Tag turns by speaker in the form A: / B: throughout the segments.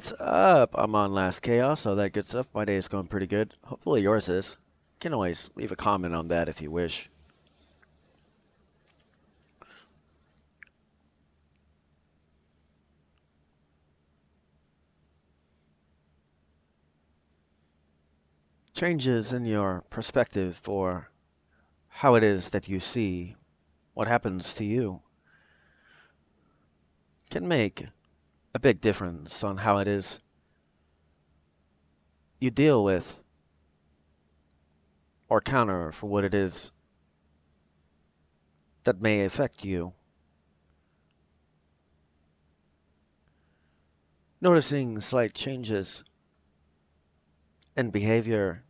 A: What's up? I'm on Last Chaos, all that good stuff. My day is going pretty good. Hopefully yours is. You can always leave a comment on that if you wish. Changes in your perspective for how it is that you see what happens to you can make a big difference on how it is you deal with or counter for what it is that may affect you. Noticing slight changes in behavior,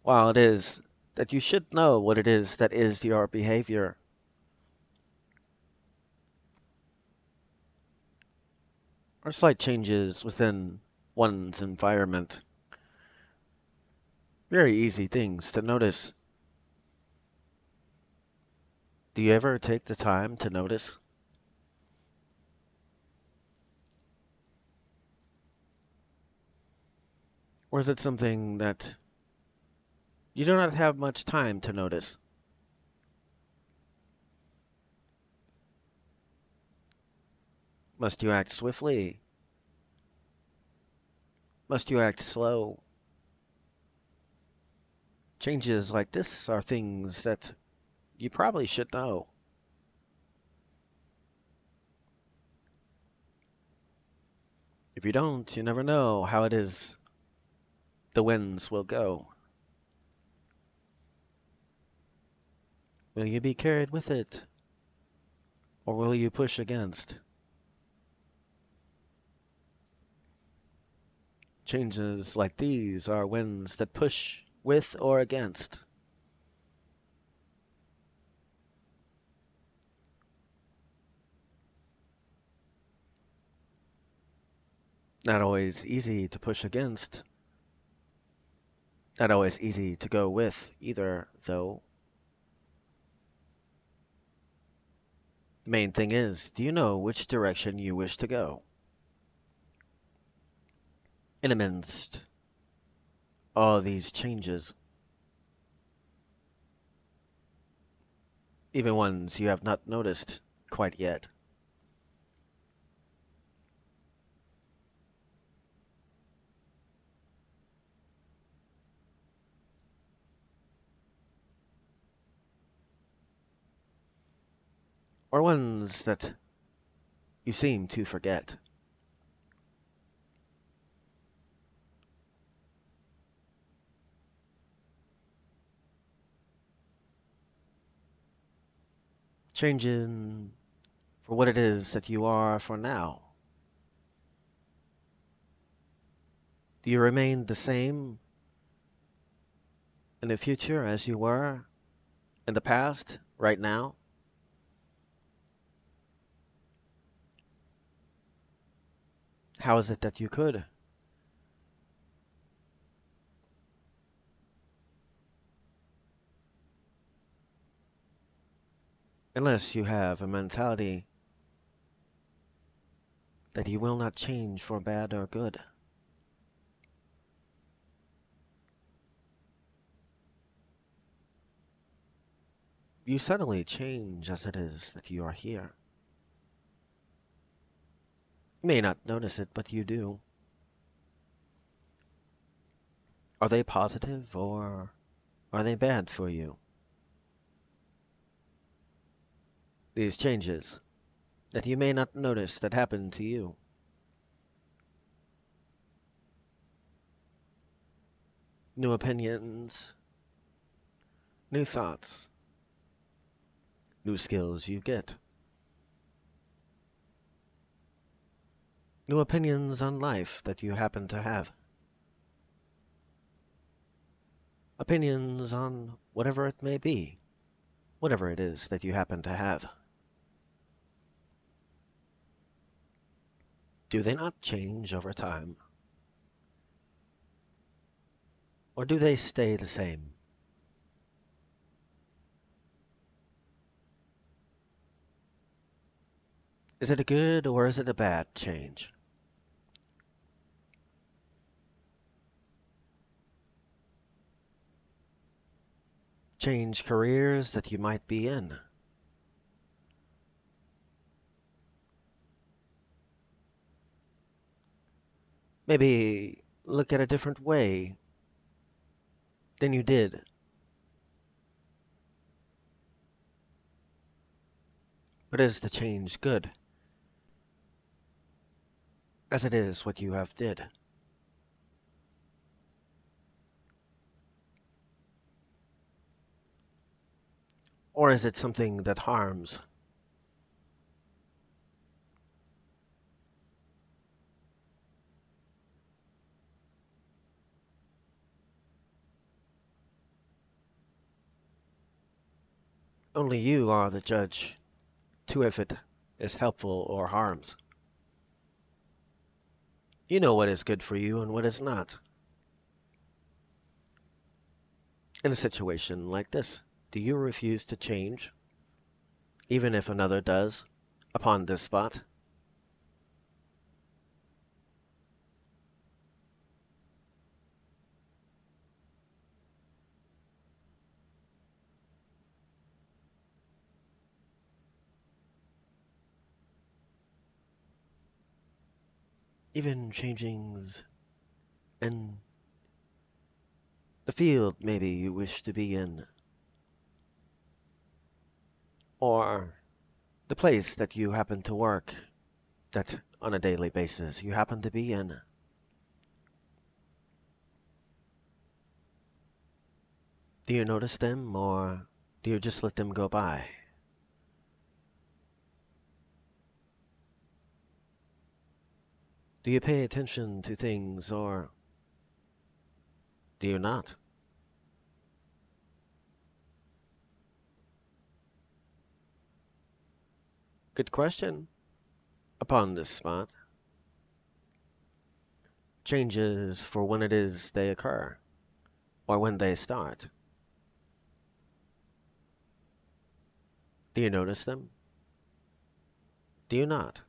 A: while it is that you should know what it is that is your behavior, or slight changes within one's environment. Very easy things to notice. Do you ever take the time to notice? Or is it something that you do not have much time to notice? Must you act swiftly? Must you act slow? Changes like this are things that you probably should know. If you don't, you never know how it is the winds will go. Will you be carried with it? Or will you push against? Changes like these are winds that push with or against. Not always easy to push against. Not always easy to go with either, though. The main thing is, do you know which direction you wish to go? In amidst all these changes, even ones you have not noticed quite yet. Or ones that you seem to forget. Changing for what it is that you are for now. Do you remain the same in the future as you were in the past, right now? How is it that you could? Unless you have a mentality that you will not change for bad or good. You suddenly change as it is that you are here. You may not notice it, but you do. Are they positive or are they bad for you? These changes that you may not notice that happen to you. New opinions, new thoughts, new skills you get. New opinions on life that you happen to have. Opinions on whatever it may be, whatever it is that you happen to have. Do they not change over time? Or do they stay the same? Is it a good or is it a bad change? Change careers that you might be in. Maybe look at a different way than you did. But is the change good, as it is what you have did? Or is it something that harms? Only you are the judge to if it is helpful or harms. You know what is good for you and what is not. In a situation like this, do you refuse to change, even if another does, upon this spot? Even changings in the field maybe you wish to be in, or the place that you happen to work, that on a daily basis you happen to be in. Do you notice them, or do you just let them go by? Do you pay attention to things, or do you not? Good question. Upon this spot, changes for when it is they occur, or when they start. Do you notice them? Do you not?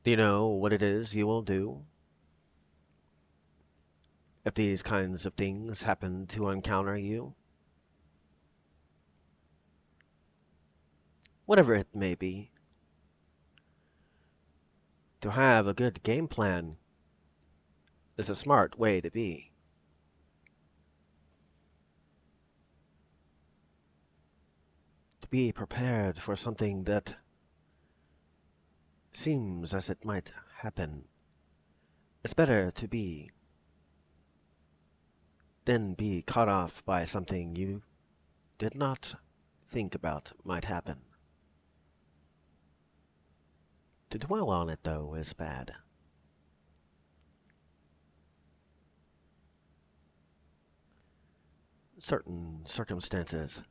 A: Do you know what it is you will do if these kinds of things happen to encounter you? Whatever it may be, to have a good game plan is a smart way to be. To be prepared for something that seems as it might happen. It's better to be than be caught off by something you did not think about might happen. To dwell on it, though, is bad. Certain circumstances,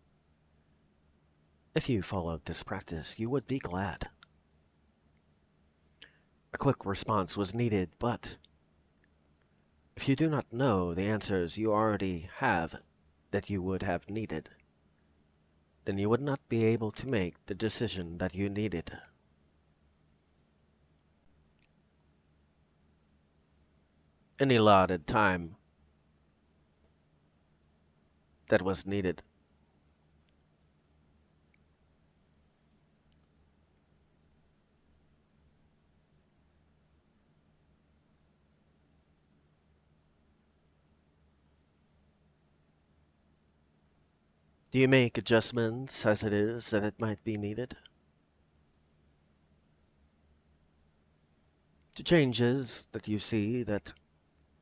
A: if you followed this practice, you would be glad. A quick response was needed, but if you do not know the answers you already have that you would have needed, then you would not be able to make the decision that you needed. Any allotted time that was needed. Do you make adjustments as it is that it might be needed? To changes that you see that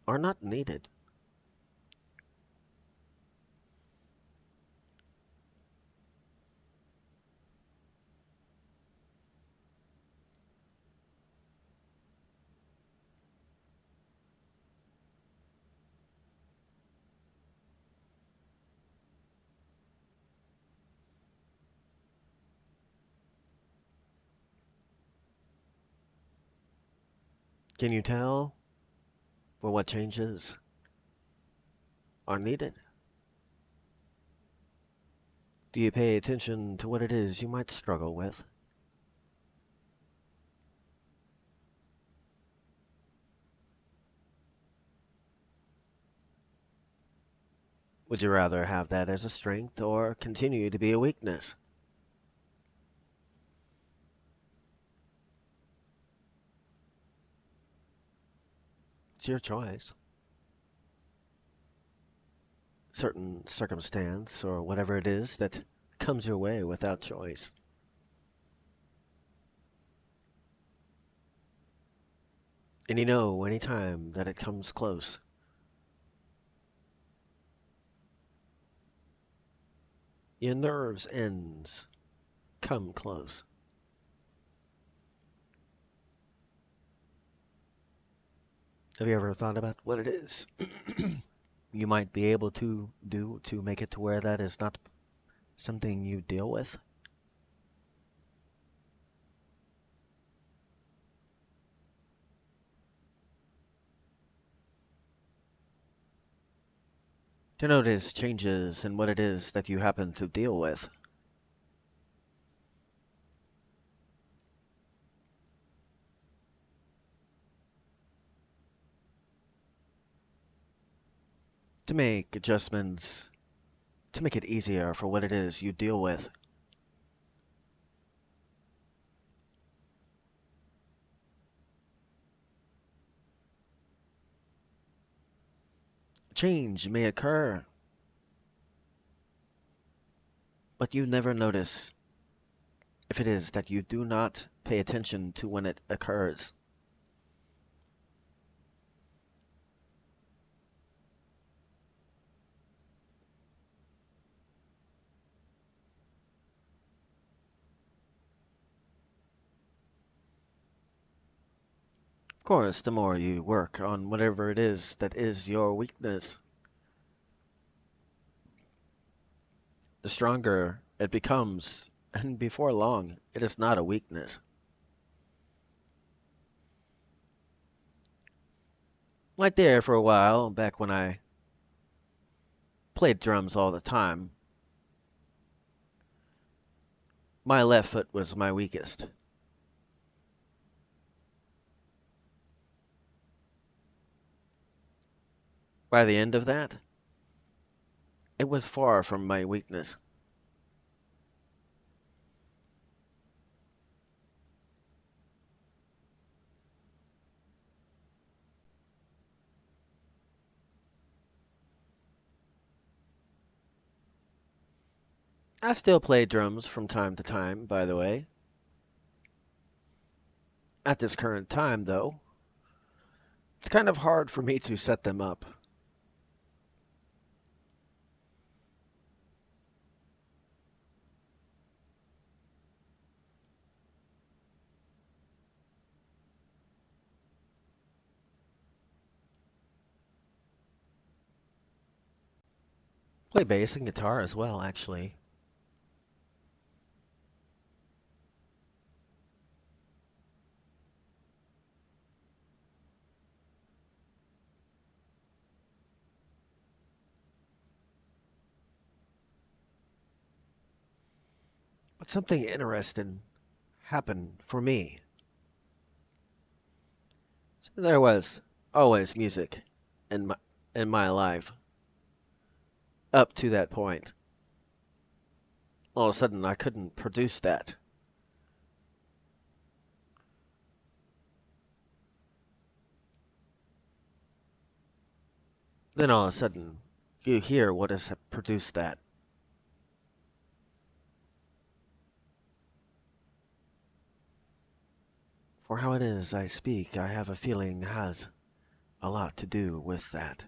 A: are not needed. Can you tell for what changes are needed? Do you pay attention to what it is you might struggle with? Would you rather have that as a strength or continue to be a weakness? It's your choice. Certain circumstance or whatever it is that comes your way without choice. And you know anytime that it comes close, your nerves ends come close. Have you ever thought about what it is you might be able to do to make it to where that is not something you deal with? To notice changes in what it is that you happen to deal with. To make adjustments, to make it easier for what it is you deal with. Change may occur, but you never notice if it is that you do not pay attention to when it occurs. Of course, the more you work on whatever it is that is your weakness, the stronger it becomes, and before long, it is not a weakness. Like there for a while, back when I played drums all the time, my left foot was my weakest. By the end of that, it was far from my weakness. I still play drums from time to time, by the way. At this current time, though, it's kind of hard for me to set them up. Play bass and guitar as well, actually. But something interesting happened for me. So there was always music in my life up to that point. All of a sudden, I couldn't produce that. Then all of a sudden, you hear what has produced that. For how it is I speak, I have a feeling has a lot to do with that.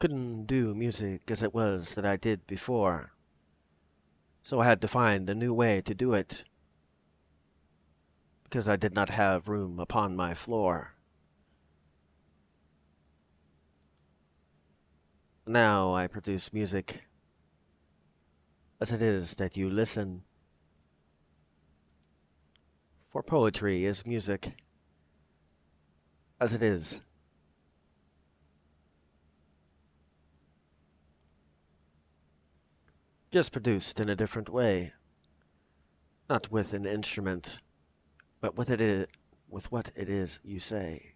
A: Couldn't do music as it was that I did before, so I had to find a new way to do it, because I did not have room upon my floor. Now I produce music as it is that you listen, for poetry is music, as it is just produced in a different way, not with an instrument, but with what it is you say.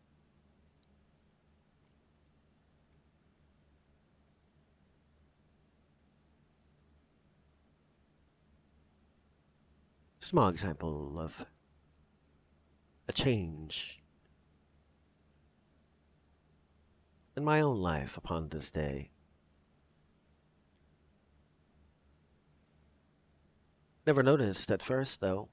A: Small example of a change in my own life upon this day. Never noticed at first, though.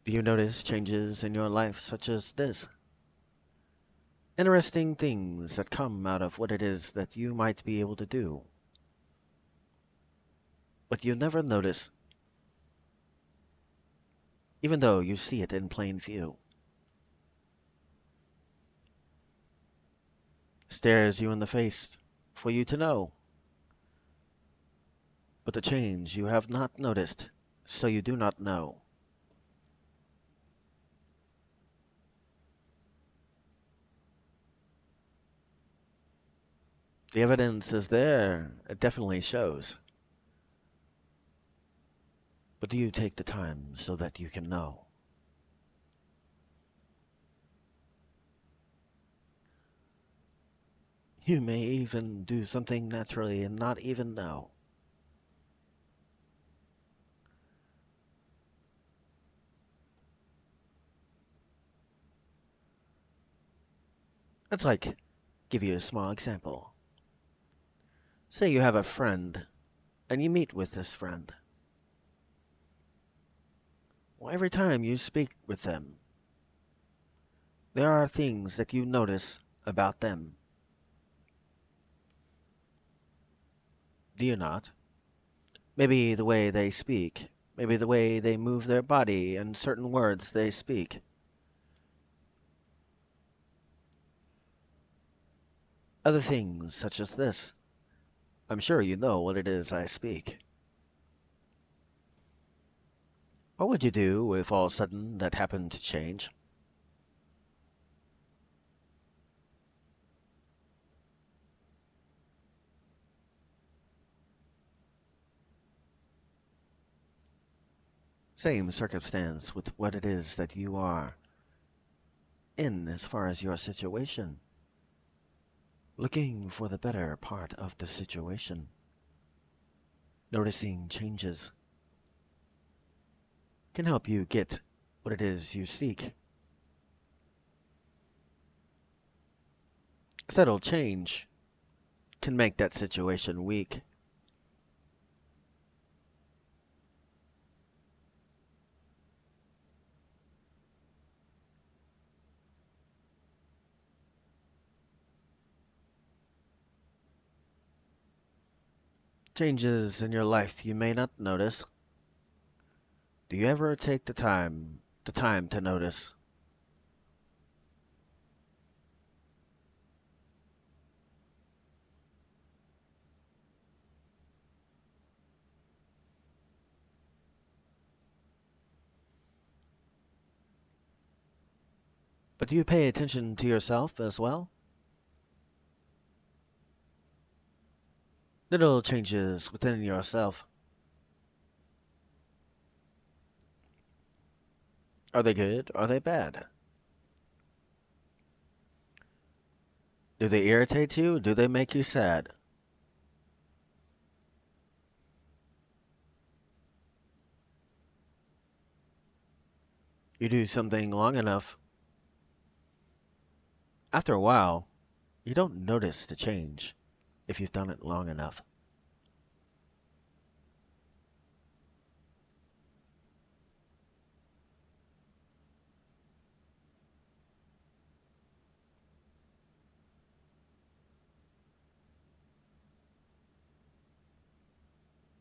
A: Do you notice changes in your life such as this? Interesting things that come out of what it is that you might be able to do, but you never notice, even though you see it in plain view. Stares you in the face for you to know, but the change you have not noticed, so you do not know. The evidence is there, it definitely shows. But do you take the time so that you can know? You may even do something naturally and not even know. Let's give you a small example. Say you have a friend, and you meet with this friend. Well, every time you speak with them, there are things that you notice about them. Do you not? Maybe the way they speak, maybe the way they move their body and certain words they speak. Other things such as this. I'm sure you know what it is I speak. What would you do if all of a sudden that happened to change? Same circumstance with what it is that you are in as far as your situation. Looking for the better part of the situation. Noticing changes can help you get what it is you seek. Subtle change can make that situation weak. Changes in your life you may not notice. Do you ever take the time to notice? But do you pay attention to yourself as well? Little changes within yourself. Are they good? Are they bad? Do they irritate you? Do they make you sad? You do something long enough. After a while, you don't notice the change if you've done it long enough.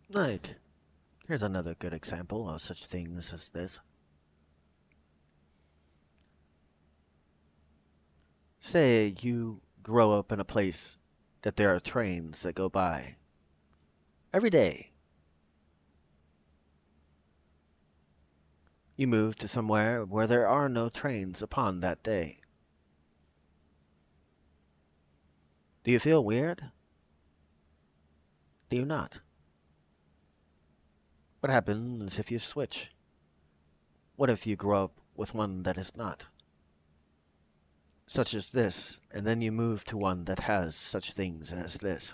A: Like, here's another good example of such things as this. Say you grow up in a place that there are trains that go by every day. You move to somewhere where there are no trains upon that day. Do you feel weird? Do you not? What happens if you switch? What if you grow up with one that is not? Such as this, and then you move to one that has such things as this.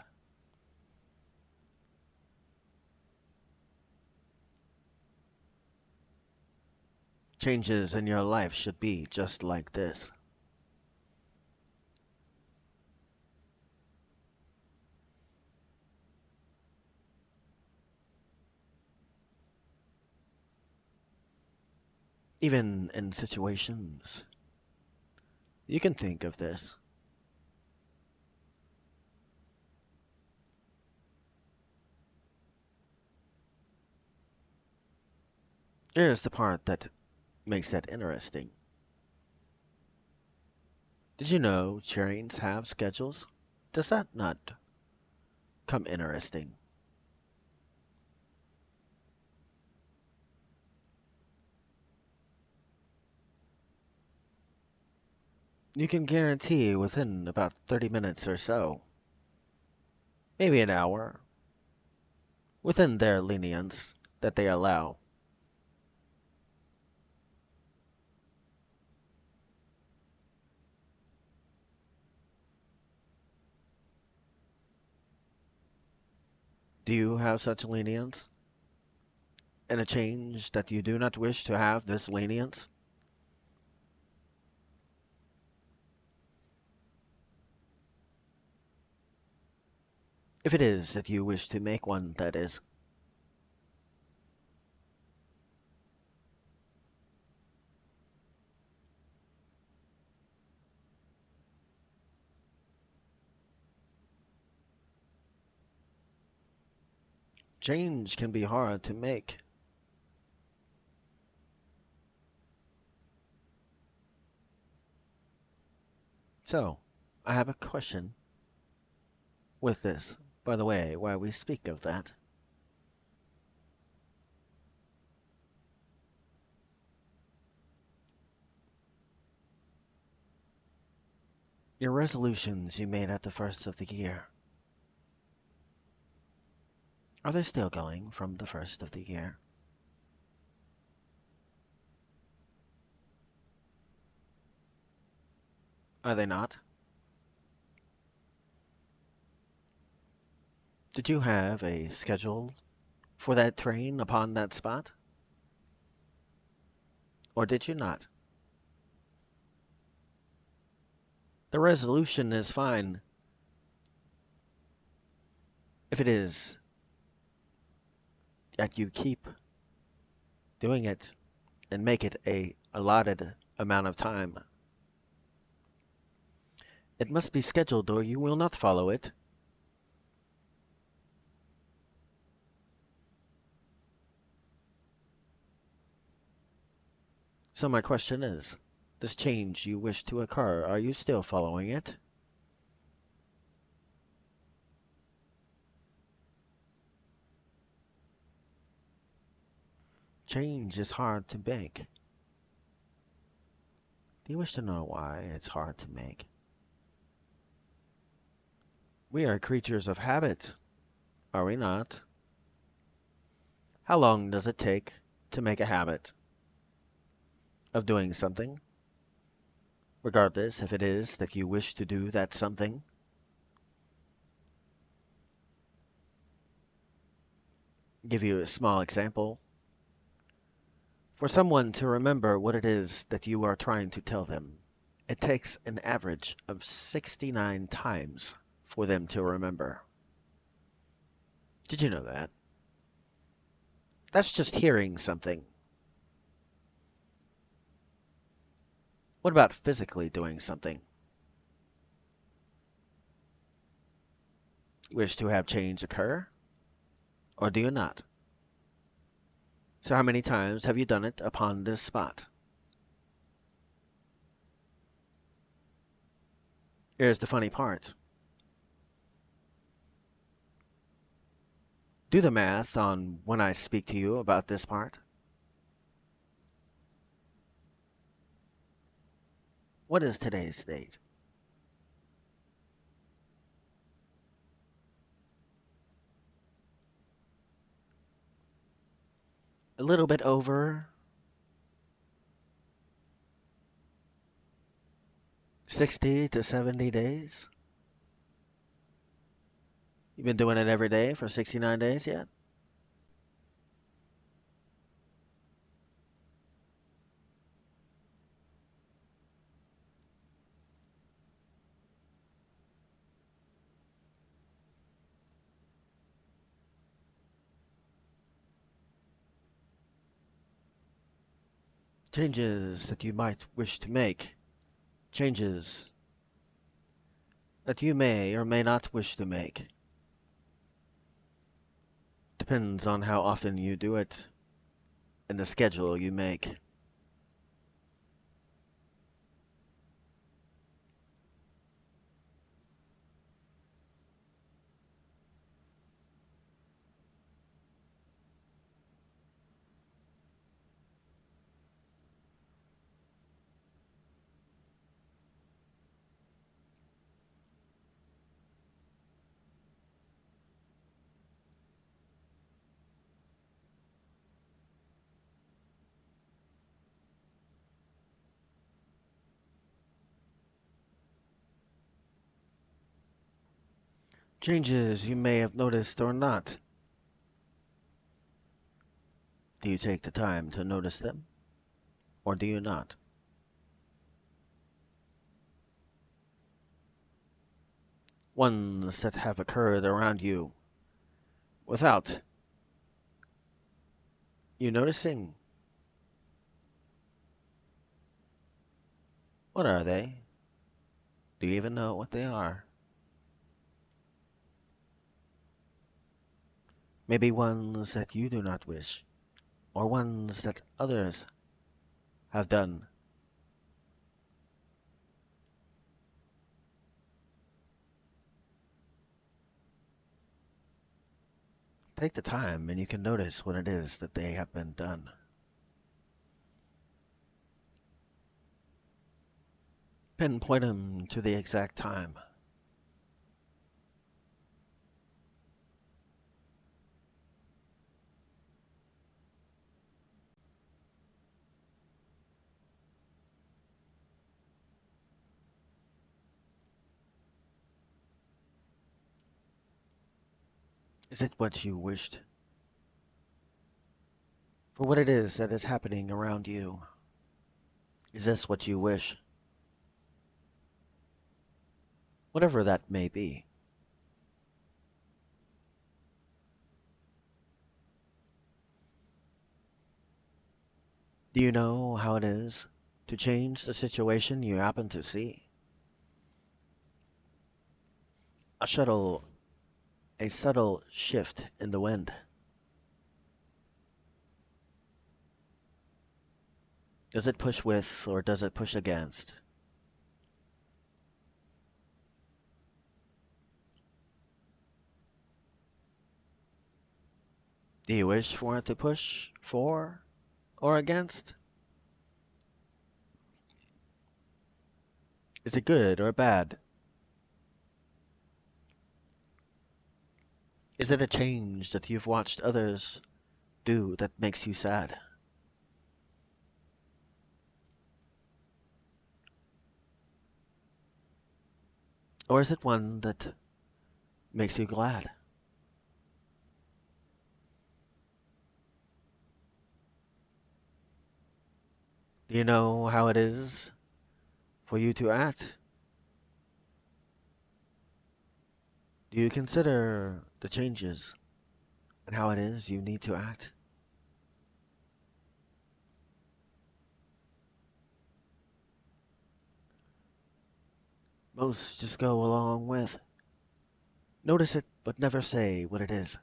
A: Changes in your life should be just like this. Even in situations, you can think of this. Here's the part that makes that interesting. Did you know trains have schedules? Does that not come interesting? You can guarantee within about 30 minutes or so, maybe an hour, within their lenience that they allow. Do you have such lenience? And a change that you do not wish to have this lenience? If it is that you wish to make one, that is. Change can be hard to make. So, I have a question with this, by the way, while we speak of that. Your resolutions you made at the first of the year, are they still going from the first of the year? Are they not? Did you have a schedule for that train upon that spot? Or did you not? The resolution is fine if it is that you keep doing it and make it a allotted amount of time. It must be scheduled or you will not follow it. So my question is, this change you wish to occur, are you still following it? Change is hard to make. Do you wish to know why it's hard to make? We are creatures of habit, are we not? How long does it take to make a habit of doing something, regardless if it is that you wish to do that something? Give you a small example. For someone to remember what it is that you are trying to tell them, it takes an average of 69 times for them to remember. Did you know that? That's just hearing something. What about physically doing something? You wish to have change occur? Or do you not? So how many times have you done it upon this spot? Here's the funny part. Do the math on when I speak to you about this part. What is today's date? A little bit over 60 to 70 days? You've been doing it every day for 69 days yet? Changes that you might wish to make. Changes that you may or may not wish to make. Depends on how often you do it and the schedule you make. Changes you may have noticed or not. Do you take the time to notice them, or do you not? Ones that have occurred around you without you noticing. What are they? Do you even know what they are? Maybe ones that you do not wish, or ones that others have done. Take the time and you can notice what it is that they have been done. Pinpoint them to the exact time. Is it what you wished? For what it is that is happening around you? Is this what you wish? Whatever that may be. Do you know how it is to change the situation you happen to see? A a subtle shift in the wind. Does it push with or does it push against? Do you wish for it to push for or against? Is it good or bad? Is it a change that you've watched others do that makes you sad? Or is it one that makes you glad? Do you know how it is for you to act? Do you consider the changes and how it is you need to act? Most just go along with. Notice it, but never say what it is.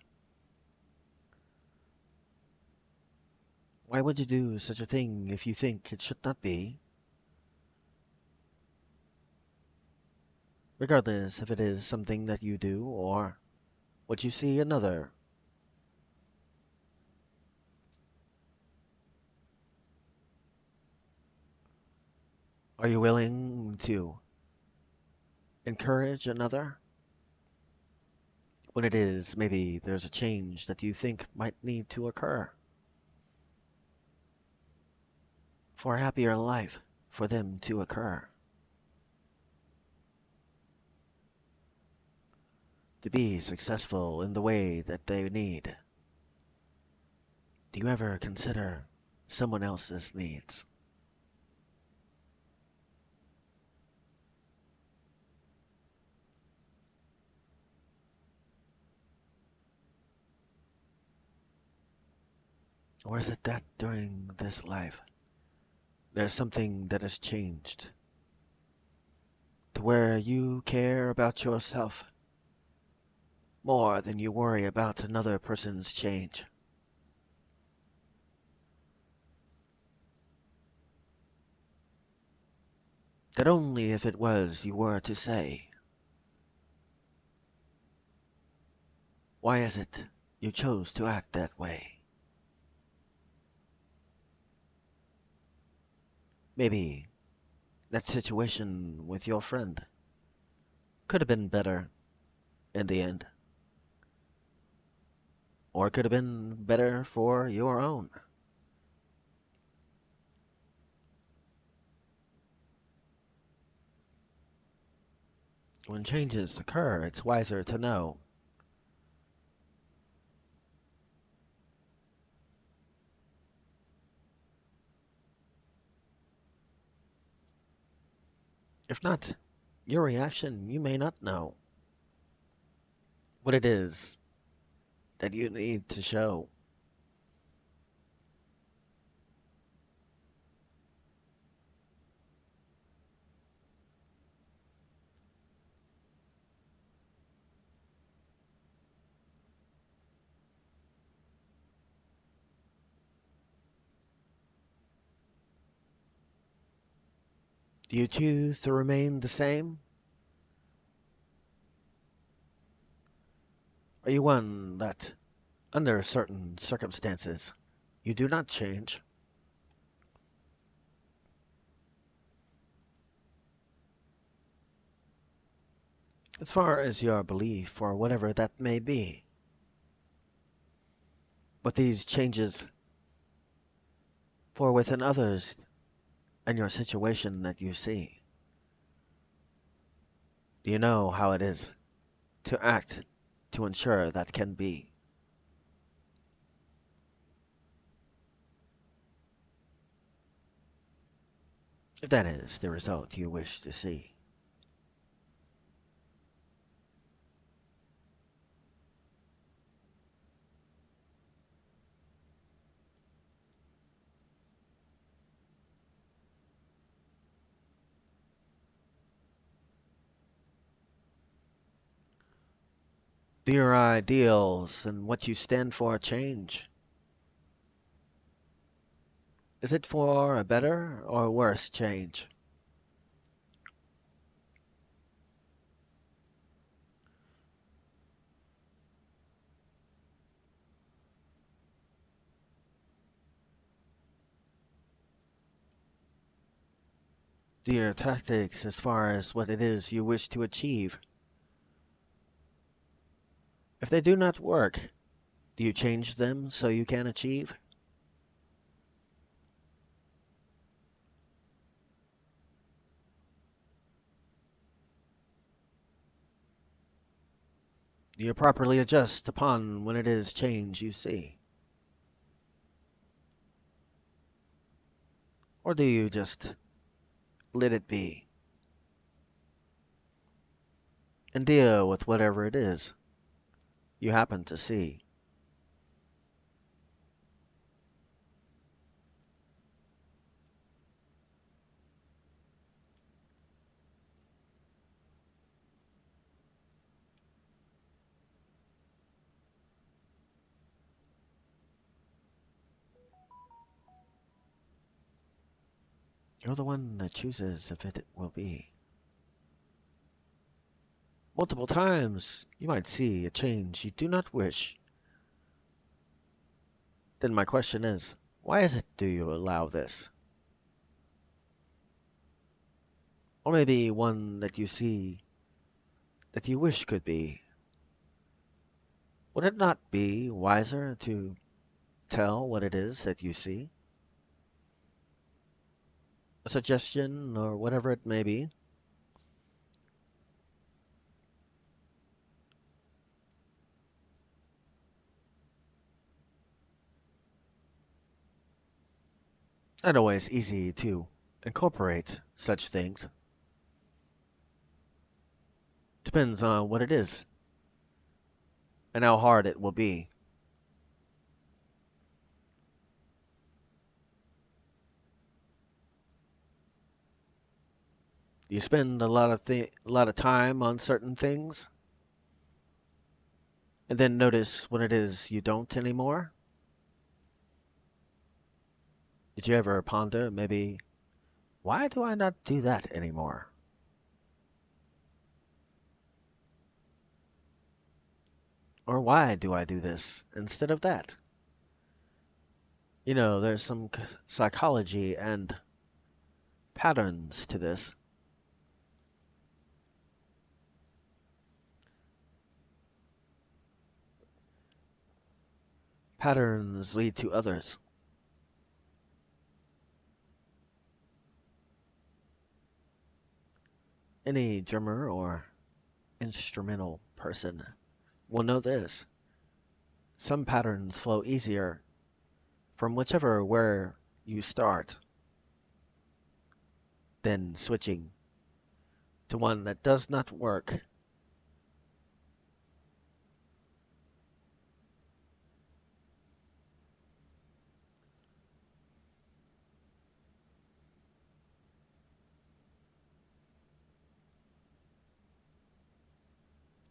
A: Why would you do such a thing if you think it should not be? Regardless if it is something that you do or what you see another. Are you willing trying to encourage another, when it is maybe there's a change that you think might need to occur for a happier life for them to occur, to be successful in the way that they need. Do you ever consider someone else's needs? Or is it that during this life, there's something that has changed to where you care about yourself more than you worry about another person's change? That only if it was you were to say, why is it you chose to act that way? Maybe that situation with your friend could have been better in the end, or it could have been better for your own. When changes occur, it's wiser to know. If not, your reaction, you may not know what it is that you need to show. Do you choose to remain the same? Are you one that, under certain circumstances, you do not change? As far as your belief, or whatever that may be. But these changes for within others and your situation that you see. Do you know how it is to act to ensure that can be? If that is the result you wish to see. Do your ideals and what you stand for change? Is it for a better or worse change? Do your tactics as far as what it is you wish to achieve? If they do not work, do you change them so you can achieve? Do you properly adjust upon when it is change you see? Or do you just let it be and deal with whatever it is you happen to see? You're the one that chooses if it will be. Multiple times you might see a change you do not wish. Then my question is, why is it do you allow this? Or maybe one that you see that you wish could be. Would it not be wiser to tell what it is that you see? A suggestion or whatever it may be? Not always easy to incorporate such things. Depends on what it is and how hard it will be. You spend a lot of time on certain things and then notice when it is you don't anymore? Did you ever ponder maybe, why do I not do that anymore? Or why do I do this instead of that? You know, there's some psychology and patterns to this. Patterns lead to others. Any drummer or instrumental person will know this. Some patterns flow easier from whichever where you start than switching to one that does not work.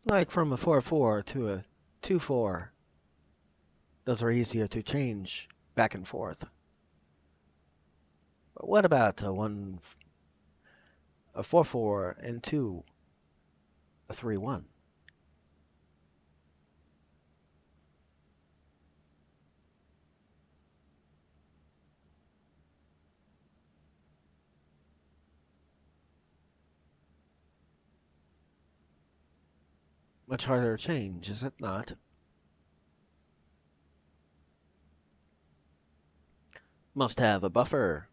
A: Like from a 4/4 to a 2/4. Those are easier to change back and forth. But what about a 4/4 into a 3/1? Much harder to change, is it not? Must have a buffer.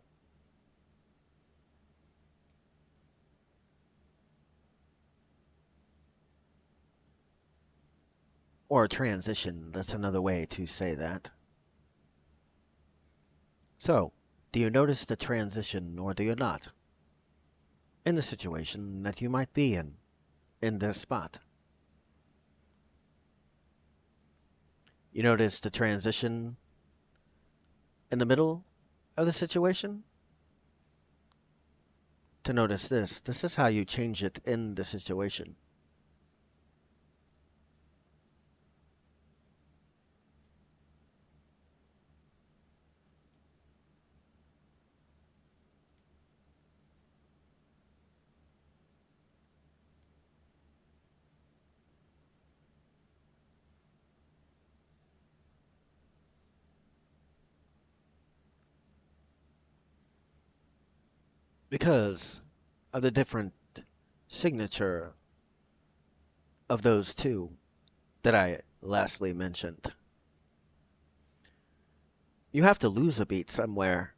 A: Or a transition, that's another way to say that. So, do you notice the transition or do you not? In the situation that you might be in this spot. You notice the transition in the middle of the situation? To notice this is how you change it in the situation. Because of the different signature of those two that I lastly mentioned. You have to lose a beat somewhere.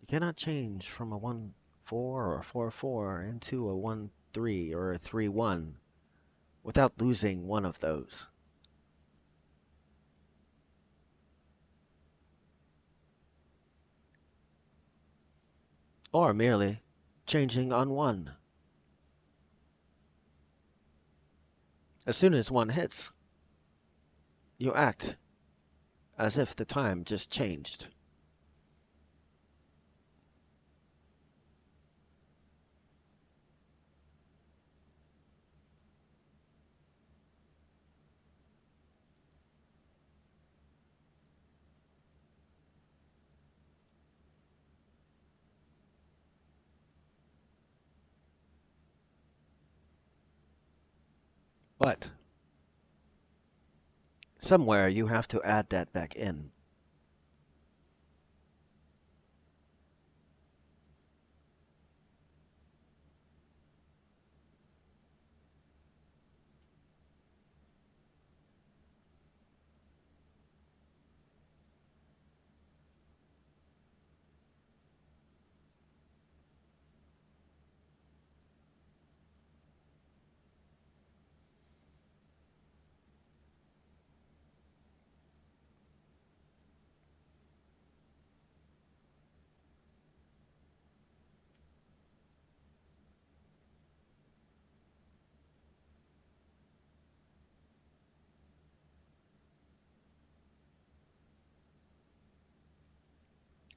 A: You cannot change from a 1/4 or a 4/4 into a 1/3 or a 3/1 without losing one of those. Or merely changing on one. As soon as one hits, you act as if the time just changed. But Somewhere you have to add that back in.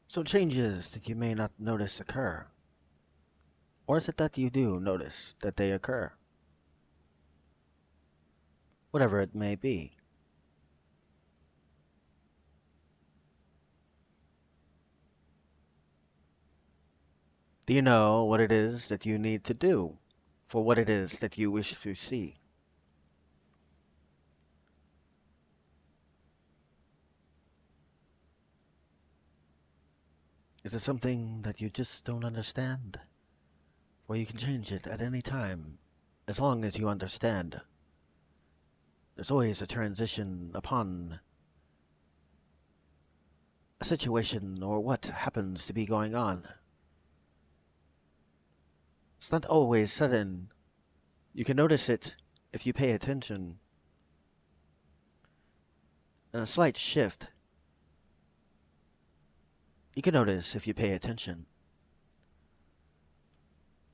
A: So changes that you may not notice occur. Or is it that you do notice that they occur? Whatever it may be. Do you know what it is that you need to do for what it is that you wish to see? Is it something that you just don't understand? Or you can change it at any time, as long as you understand. There's always a transition upon a situation or what happens to be going on. It's not always sudden. You can notice it if you pay attention. And a slight shift, you can notice if you pay attention.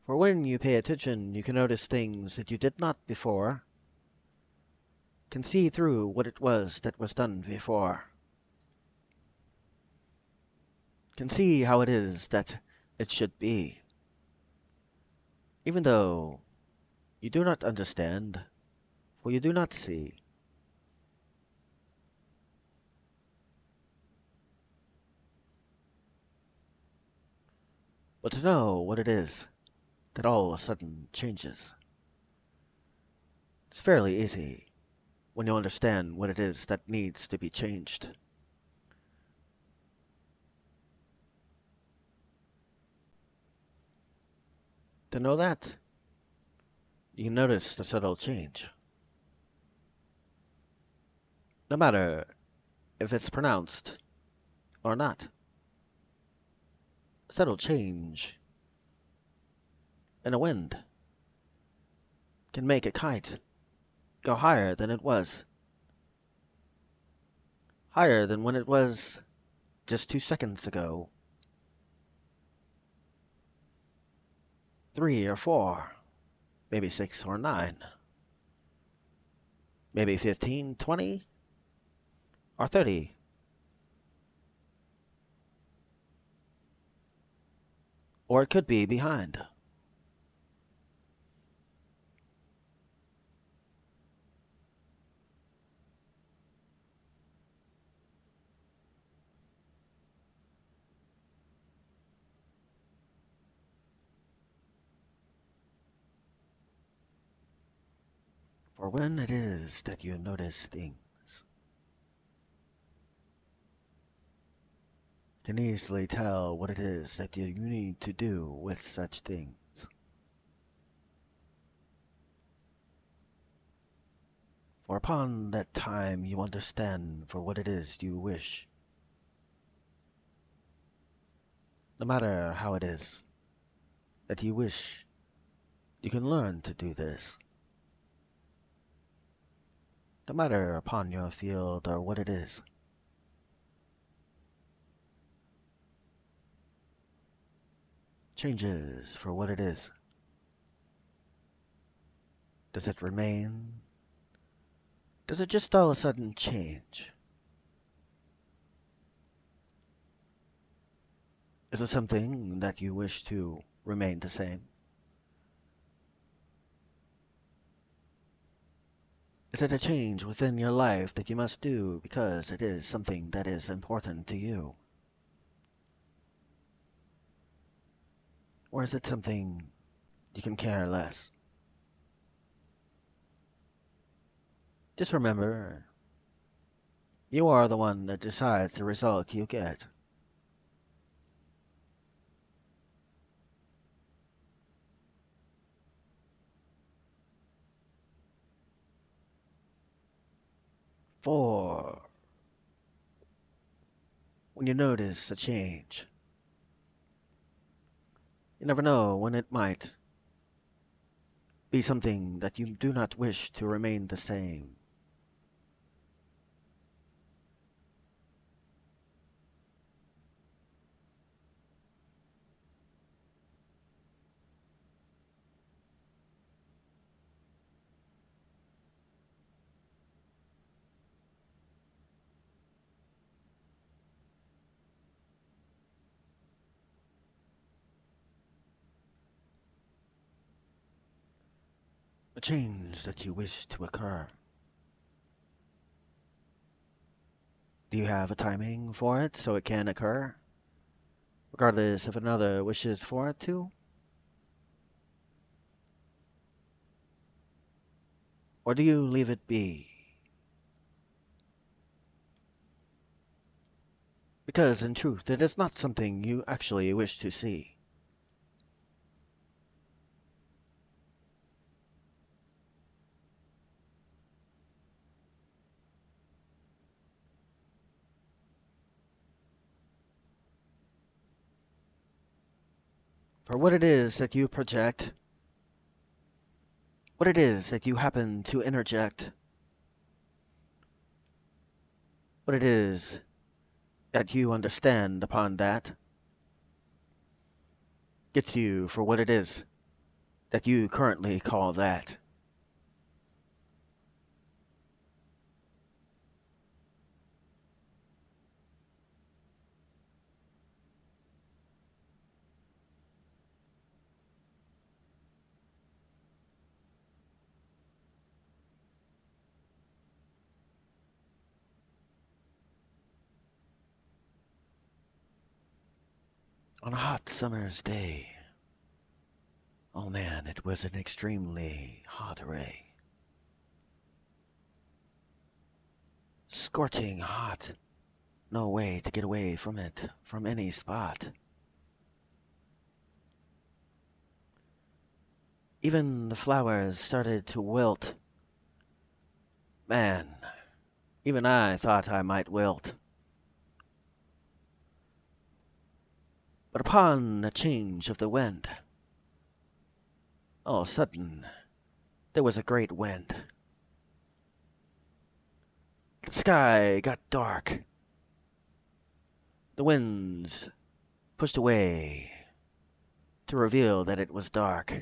A: For when you pay attention, you can notice things that you did not before, can see through what it was that was done before, can see how it is that it should be. Even though you do not understand, for you do not see. But to know what it is that all of a sudden changes, it's fairly easy when you understand what it is that needs to be changed. To know that, you can notice the subtle change. No matter if it's pronounced or not. Subtle change in a wind can make a kite go higher than it was. Higher than when it was just 2 seconds ago. 3 or 4, maybe 6 or 9. Maybe 15, 20, or 30. Or it could be behind. For when it is that you notice things, you can easily tell what it is that you need to do with such things. For upon that time you understand for what it is you wish. No matter how it is that you wish, you can learn to do this. No matter upon your field or what it is. Changes for what it is. Does it remain? Does it just all of a sudden change? Is it something that you wish to remain the same? Is it a change within your life that you must do because it is something that is important to you? Or is it something you can care less? Just remember, You are the one that decides the result you get. For when you notice a change, you never know when it might be something that you do not wish to remain the same. A change that you wish to occur. Do you have a timing for it so it can occur, regardless if another wishes for it to? Or do you leave it be? Because in truth, it is not something you actually wish to see. For what it is that you project, what it is that you happen to interject, what it is that you understand upon that, gets you for what it is that you currently call that. On a hot summer's day, oh man, it was an extremely hot ray. Scorching hot. No way to get away from it from any spot. Even the flowers started to wilt. Man, even I thought I might wilt. But upon a change of the wind, all of a sudden, there was a great wind. The sky got dark. The winds pushed away to reveal that it was dark.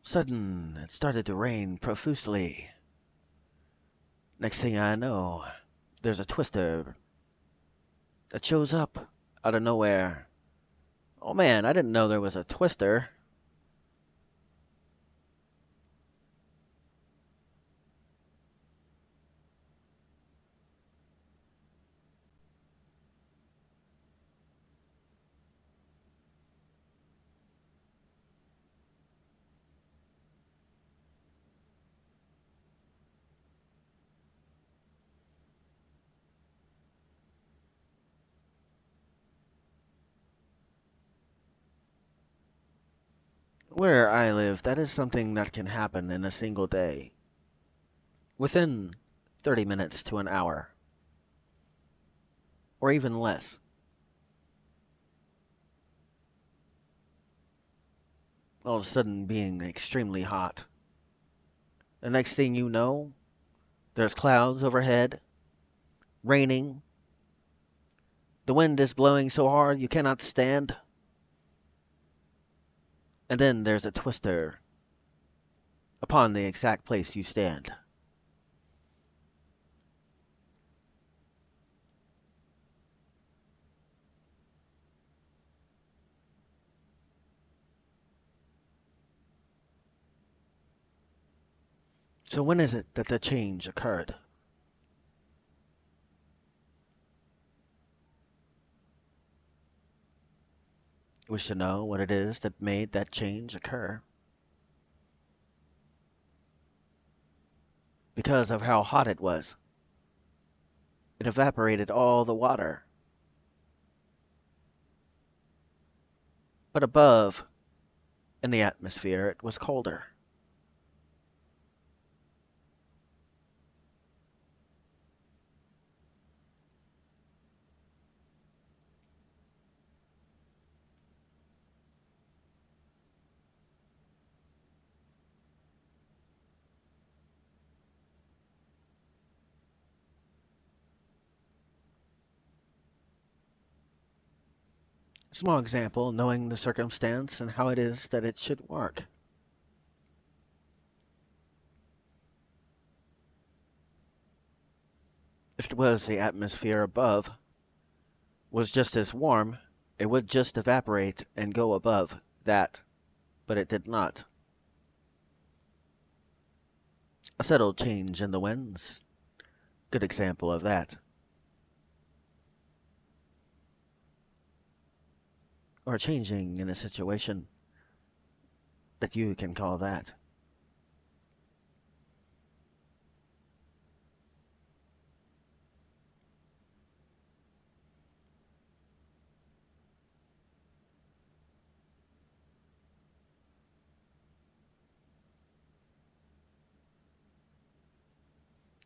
A: Sudden, it started to rain profusely. Next thing I know, there's a twister that shows up out of nowhere. Oh man, I didn't know there was a twister. Where I live, that is something that can happen in a single day. Within 30 minutes to an hour. Or even less. All of a sudden being extremely hot. The next thing you know, there's clouds overhead, raining. The wind is blowing so hard you cannot stand. And then there's a twister upon the exact place you stand. So when is it that the change occurred? Wish to know what it is that made that change occur? because of how hot it was. It evaporated all the water. But above, in the atmosphere, it was colder. Small example, knowing the circumstance and how it is that it should work. If it was the atmosphere above was just as warm, it would just evaporate and go above that, but it did not. A subtle change in the winds. Good example of that. Or changing in a situation that you can call that.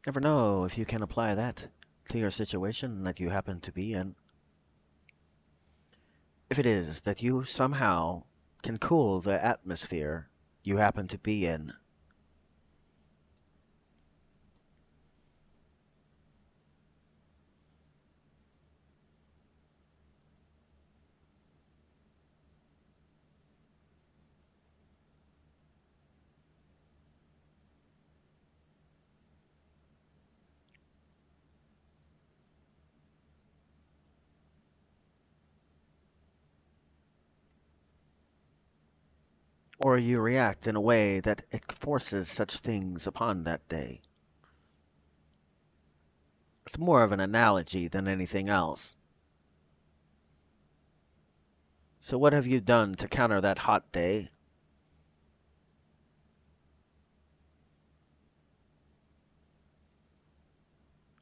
A: Never know if you can apply that to your situation that you happen to be in. If it is that you somehow can cool the atmosphere you happen to be in. Or you react in a way that it forces such things upon that day. It's more of an analogy than anything else. So what have you done to counter that hot day?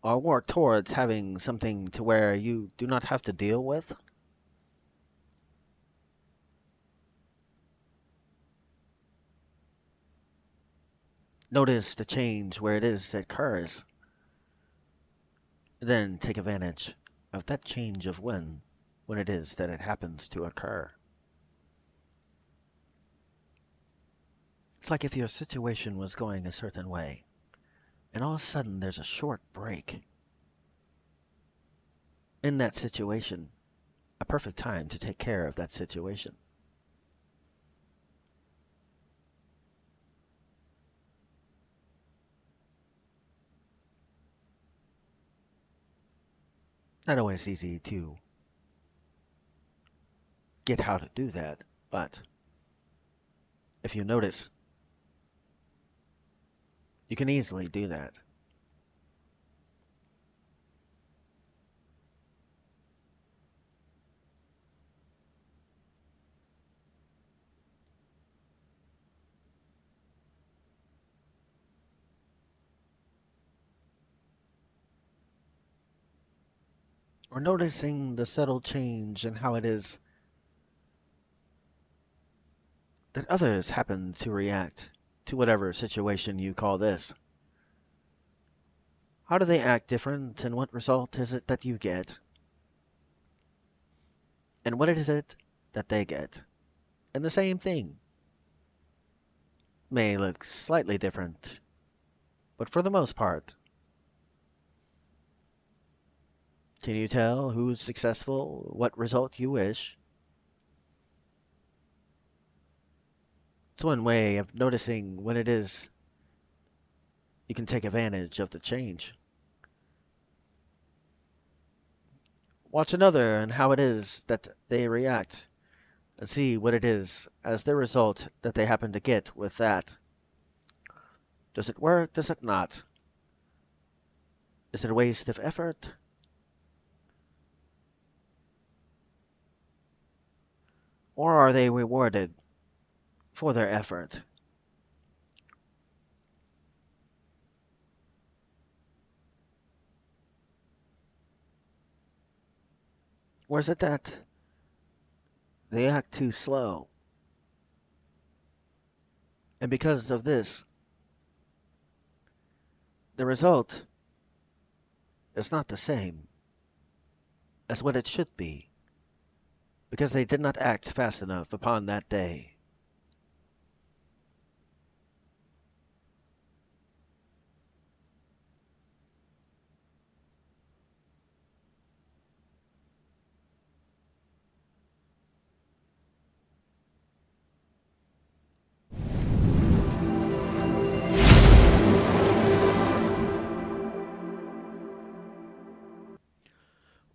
A: Or work towards having something to where you do not have to deal with? Notice the change where it is that occurs. Then take advantage of that change of when it is that it happens to occur. It's like if your situation was going a certain way, and all of a sudden there's a short break. In that situation, a perfect time to take care of that situation. Not always easy to get how to do that, but if you notice, you can easily do that. Or noticing the subtle change in how it is that others happen to react to whatever situation you call this. How do they act different, and what result is it that you get? And what is it that they get? And the same thing may look slightly different, but for the most part, can you tell who's successful, what result you wish? It's one way of noticing when it is you can take advantage of the change. Watch another and how it is that they react, and see what it is as the result that they happen to get with that. Does it work? Does it not? Is it a waste of effort? Or are they rewarded for their effort? Or is it that they act too slow? And because of this, the result is not the same as what it should be, because they did not act fast enough upon that day.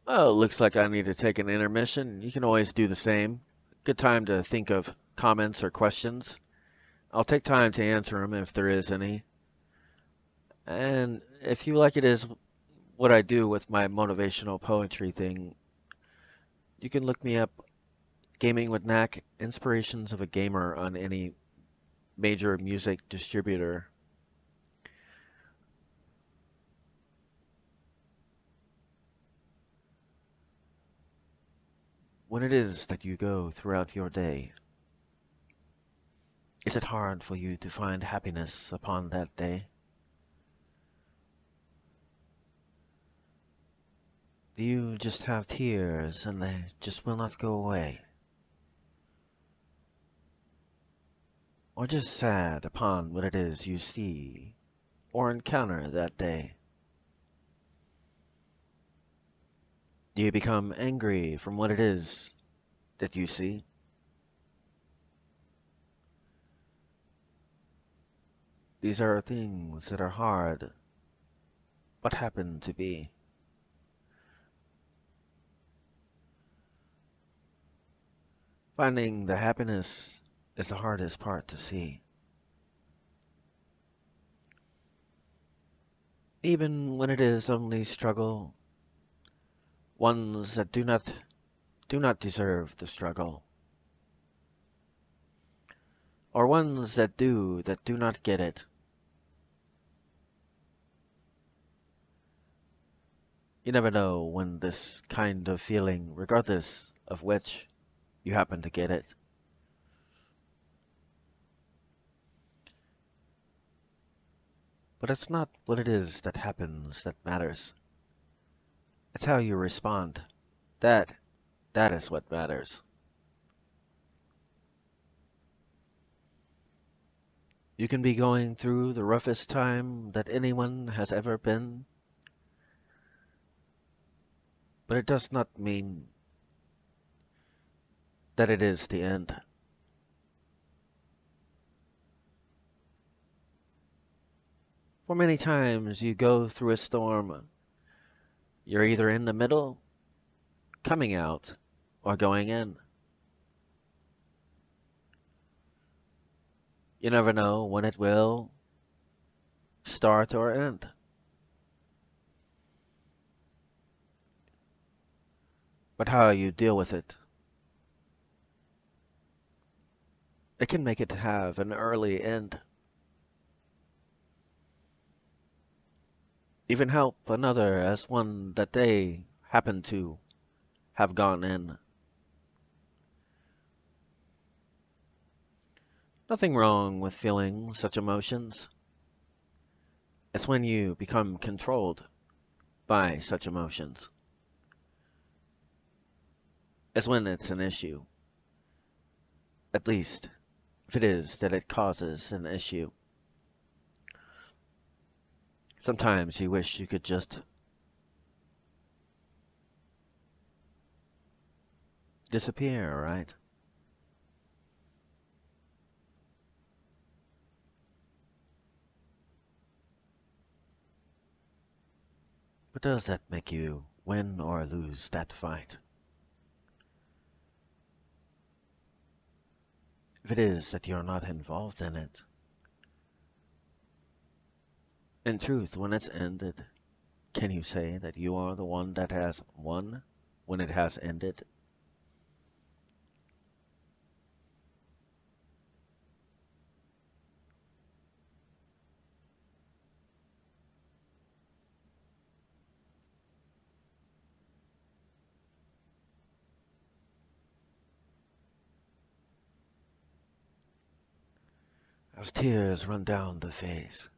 A: Oh, looks like I need to take an intermission. You can always do the same. Good time to think of comments or questions. I'll take time to answer them if there is any. And if you like it as what I do with my motivational poetry thing, you can look me up, Gaming with Knack, Inspirations of a Gamer, on any major music distributor. When it is that you go throughout your day, is it hard for you to find happiness upon that day? Do you just have tears and they just will not go away? Or just sad upon what it is you see or encounter that day? Do you become angry from what it is that you see? These are things that are hard, but happen to be. Finding the happiness is the hardest part to see. Even when it is only struggle, ones that do not deserve the struggle, or ones that do not get it. You never know when this kind of feeling, regardless of which you happen to get it. But it's not what it is that happens that matters. It's how you respond. That is what matters. You can be going through the roughest time that anyone has ever been, but it does not mean that it is the end. For many times you go through a storm, you're either in the middle, coming out, or going in. You never know when it will start or end. But how you deal with it, it can make it have an early end. Even help another as one that they happen to have gone in. Nothing wrong with feeling such emotions. It's when you become controlled by such emotions. It's when it's an issue. At least, if it is that it causes an issue. Sometimes you wish you could just disappear, right? But does that make you win or lose that fight? If it is that you're not involved in it. In truth, when it's ended, can you say that you are the one that has won when it has ended? as tears run down the face,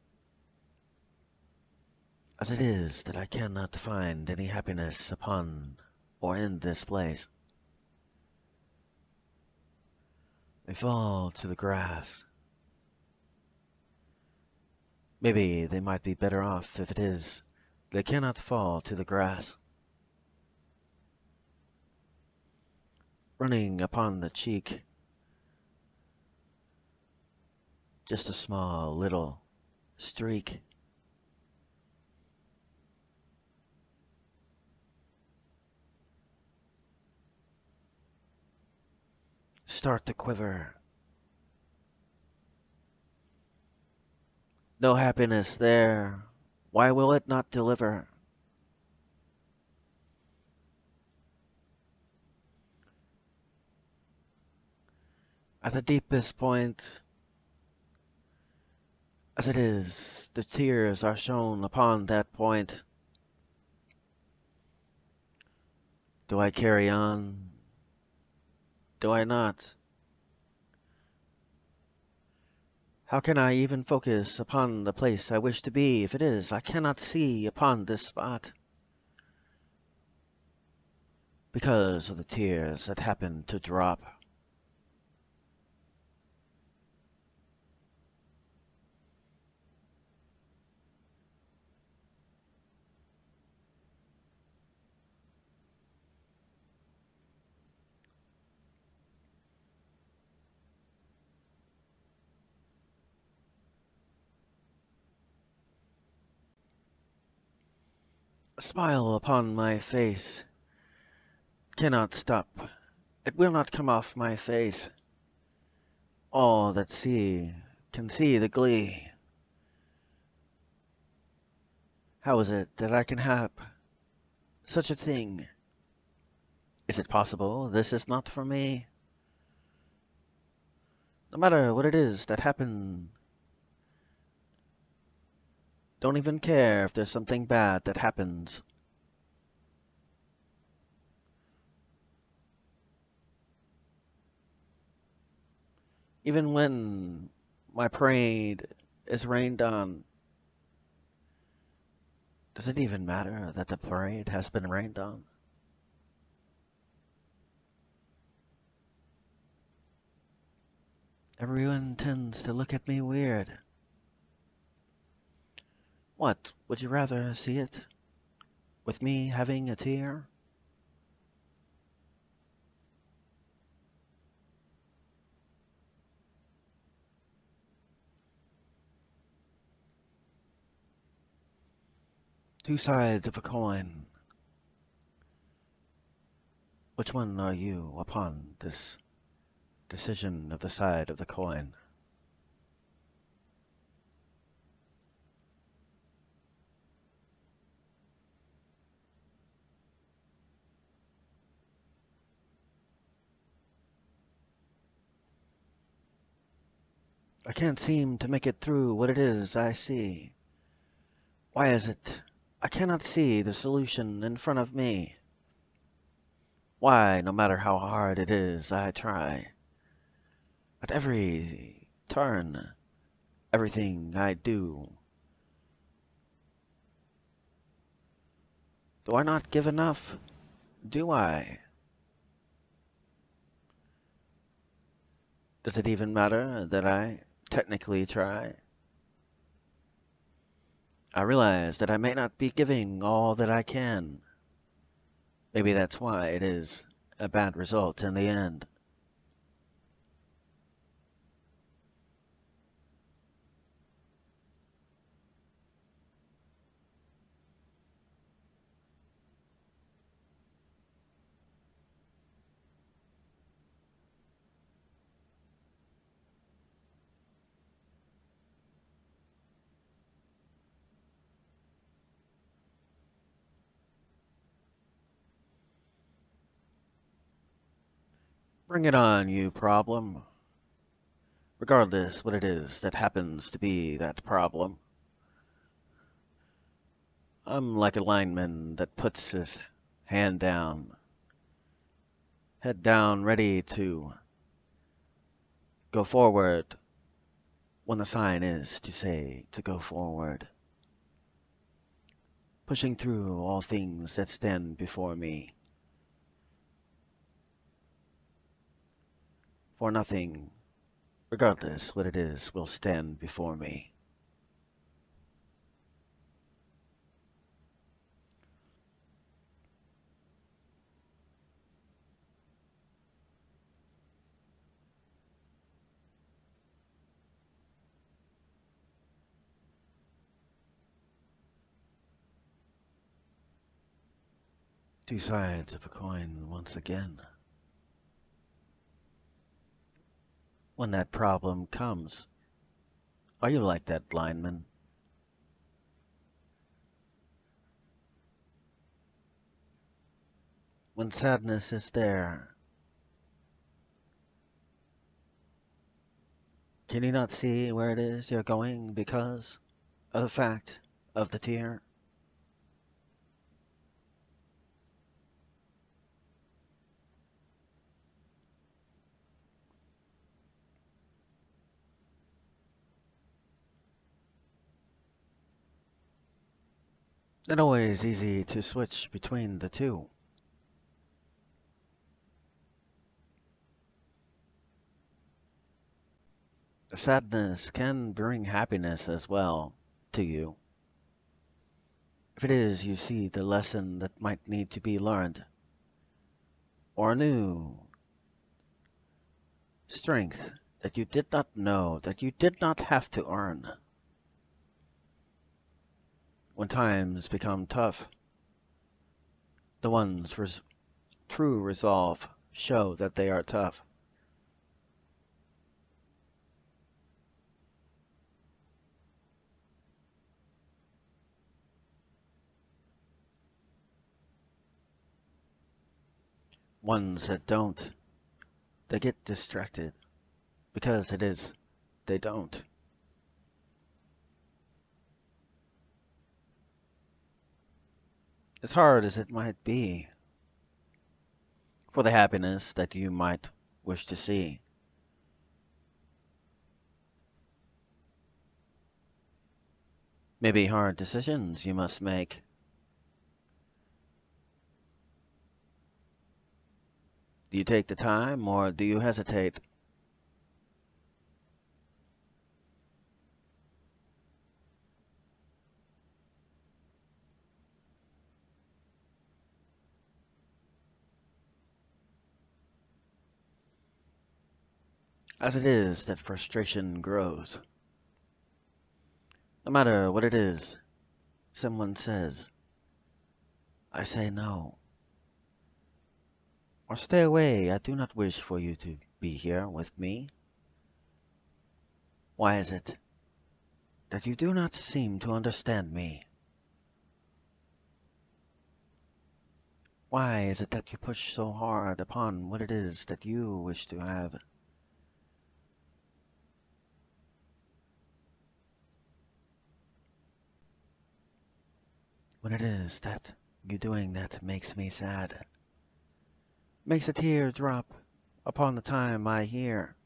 A: as it is that I cannot find any happiness upon or in this place. They fall to the grass. Maybe they might be better off if it is they cannot fall to the grass. Running upon the cheek, just a small little streak. Start to quiver. No happiness there. Why will it not deliver? At the deepest point, as it is, the tears are shown upon that point. Do I carry on? Do I not? How can I even focus upon the place I wish to be if it is I cannot see upon this spot? Because of the tears that happen to drop. A smile upon my face cannot stop. It will not come off my face. All that see can see the glee. How is it that I can have such a thing? Is it possible this is not for me? No matter what it is that happened, don't even care if there's something bad that happens. Even when my parade is rained on, does it even matter that the parade has been rained on? Everyone tends to look at me weird. What, would you rather see it? With me having a tear? Two sides of a coin. Which one are you upon this decision of the side of the coin? I can't seem to make it through what it is I see. Why is it I cannot see the solution in front of me? Why, no matter how hard it is, I try. At every turn, everything I do. Do I not give enough? Do I? Does it even matter that I technically try? I realize that I may not be giving all that I can. Maybe that's why it is a bad result in the end. Bring it on, you problem. Regardless what it is that happens to be that problem. I'm like a lineman that puts his hand down, head down, ready to go forward when the sign is to say to go forward, pushing through all things that stand before me. For nothing, regardless what it is, will stand before me. Two sides of a coin once again. When that problem comes, are you like that lineman? When sadness is there, can you not see where it is you're going because of the fact of the tear? It's always easy to switch between the two. Sadness can bring happiness as well to you. If it is you see the lesson that might need to be learned, or a new strength that you did not know, that you did not have to earn. When times become tough, the ones with true resolve show that they are tough. Ones that don't, they get distracted because it is they don't. As hard as it might be, for the happiness that you might wish to see. Maybe hard decisions you must make. Do you take the time or do you hesitate? As it is that frustration grows. No matter what it is, someone says, I say no. Or stay away, I do not wish for you to be here with me. Why is it that you do not seem to understand me? Why is it that you push so hard upon what it is that you wish to have? What it is that you doing that makes me sad, makes a tear drop upon the time I hear.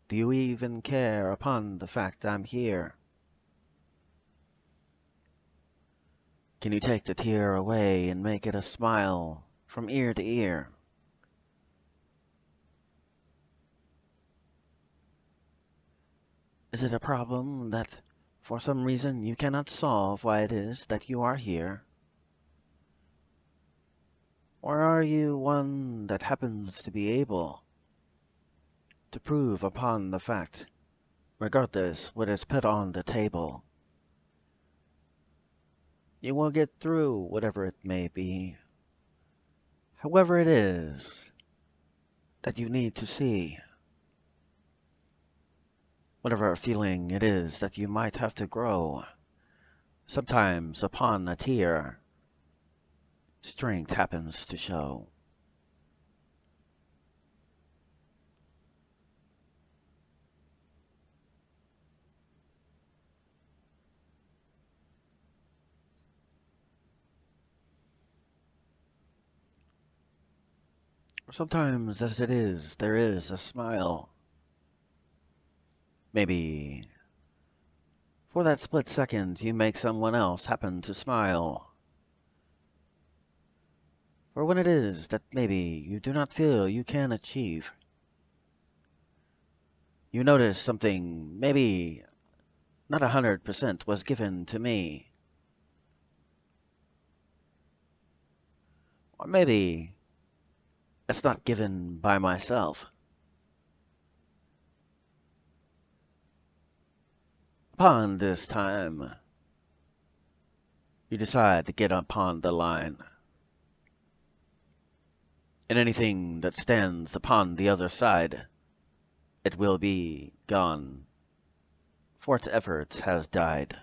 A: Do you even care upon the fact I'm here? Can you take the tear away and make it a smile from ear to ear? Is it a problem that for some reason you cannot solve why it is that you are here? Or are you one that happens to be able to prove upon the fact, regardless what is put on the table? You will get through whatever it may be, however it is that you need to see. Whatever feeling it is that you might have to grow, sometimes upon a tear, strength happens to show. Or sometimes, as it is, there is a smile. Maybe for that split second you make someone else happen to smile. For when it is that maybe you do not feel you can achieve, you notice something maybe not 100% was given to me. Or maybe it's not given by myself. Upon this time, you decide to get upon the line. And anything that stands upon the other side, it will be gone, for its efforts has died.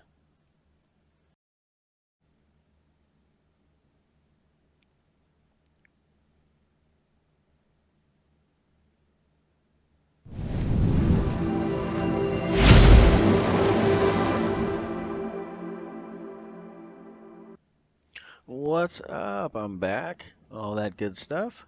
A: What's up? I'm back. All that good stuff.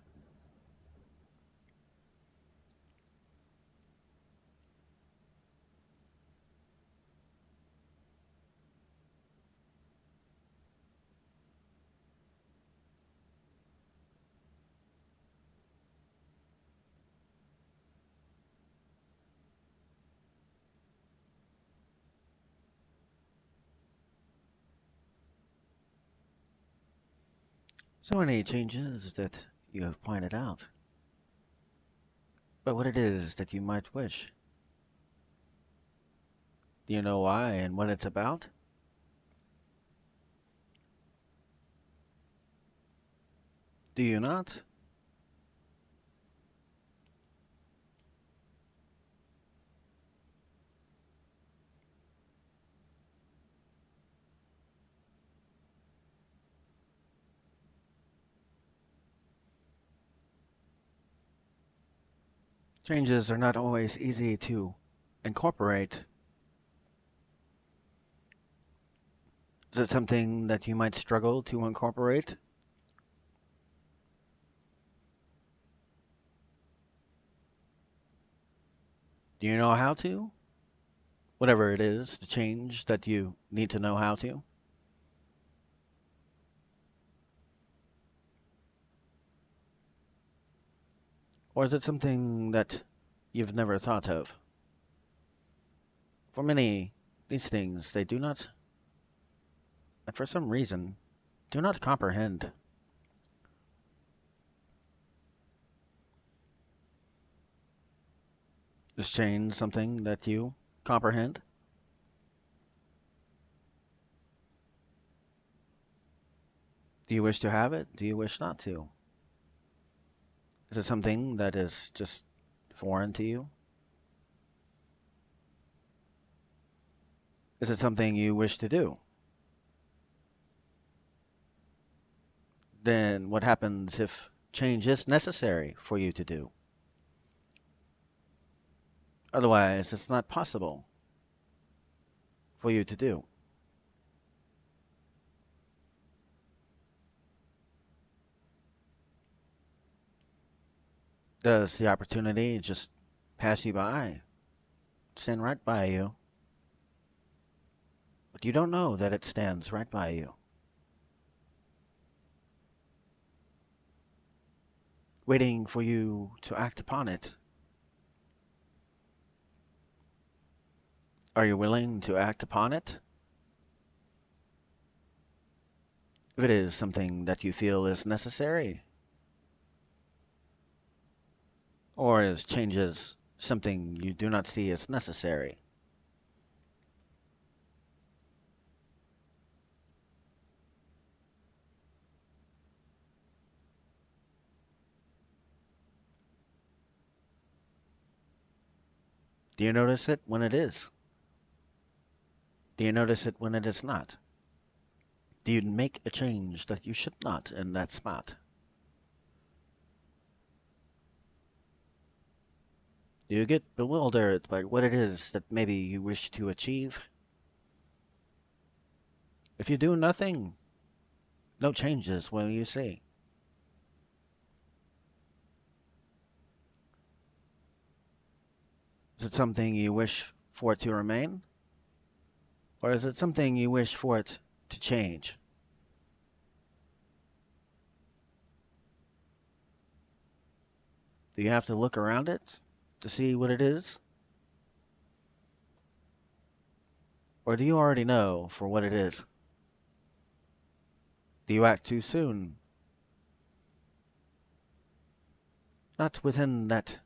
A: So many changes that you have pointed out. But what it is that you might wish. Do you know why and what it's about? Do you not? Changes are not always easy to incorporate. Is it something that you might struggle to incorporate? Do you know how to? Whatever it is, the change that you need to know how to? Or is it something that you've never thought of? For many, these things, they do not, and for some reason, do not comprehend. Is change something that you comprehend? Do you wish to have it? Do you wish not to? Is it something that is just foreign to you? Is it something you wish to do? Then what happens if change is necessary for you to do? Otherwise, it's not possible for you to do. Does the opportunity just pass you by, stand right by you, but you don't know that it stands right by you, waiting for you to act upon it? Are you willing to act upon it? If it is something that you feel is necessary, or is changes something you do not see as necessary? Do you notice it when it is? Do you notice it when it is not? Do you make a change that you should not in that spot? Do you get bewildered by what it is that maybe you wish to achieve? If you do nothing, no changes will you see. Is it something you wish for it to remain? Or is it something you wish for it to change? Do you have to look around it to see what it is? Or do you already know for what it is? Do you act too soon? Not within that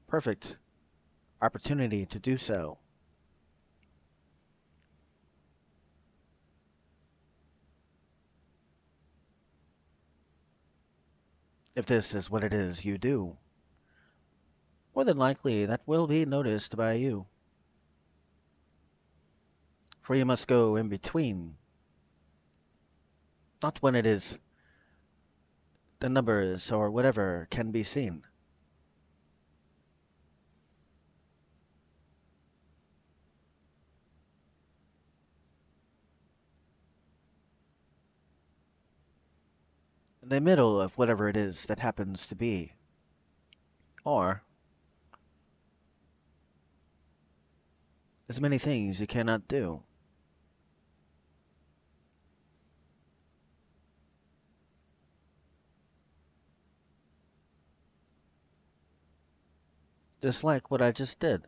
A: perfect opportunity to do so. If this is what it is you do, more than likely that will be noticed by you. For you must go in between, not when it is the numbers or whatever can be seen. In the middle of whatever it is that happens to be. Or, as many things you cannot do. Just like what I just did.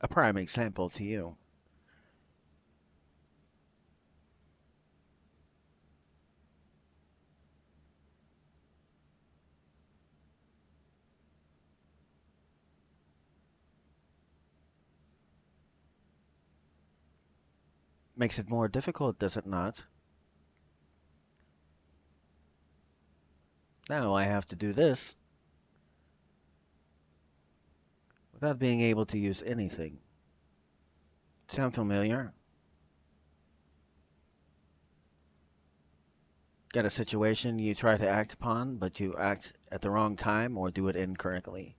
A: A prime example to you. Makes it more difficult, does it not? Now I have to do this without being able to use anything. Sound familiar? Get a situation you try to act upon, but you act at the wrong time or do it incorrectly.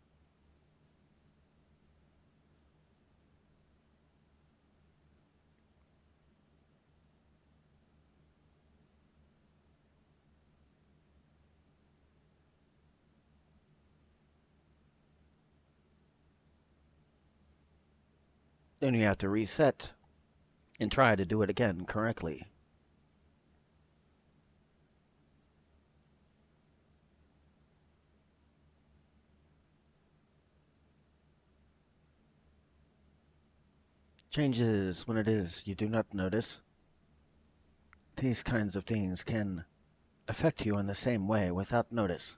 A: Then you have to reset and try to do it again correctly. Changes when it is you do not notice. These kinds of things can affect you in the same way without notice.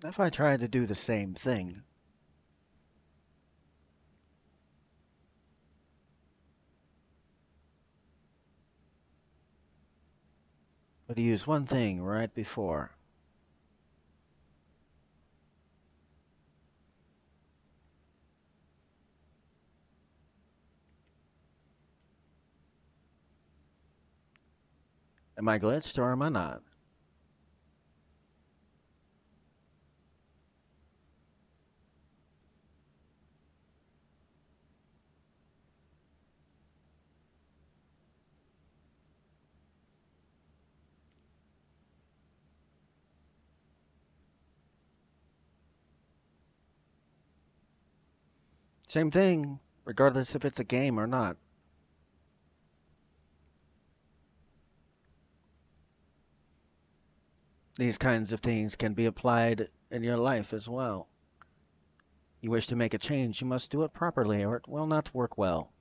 A: If I try to do the same thing, but use one thing right before, am I glitched or am I not? Same thing, regardless if it's a game or not. These kinds of things can be applied in your life as well. You wish to make a change, you must do it properly or it will not work well.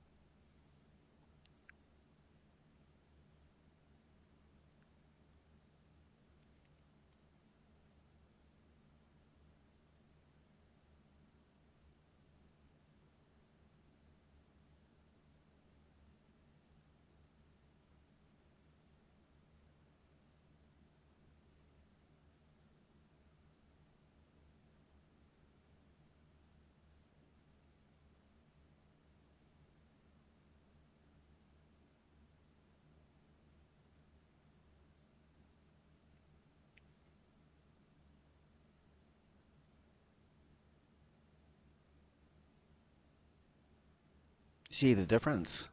A: See the difference?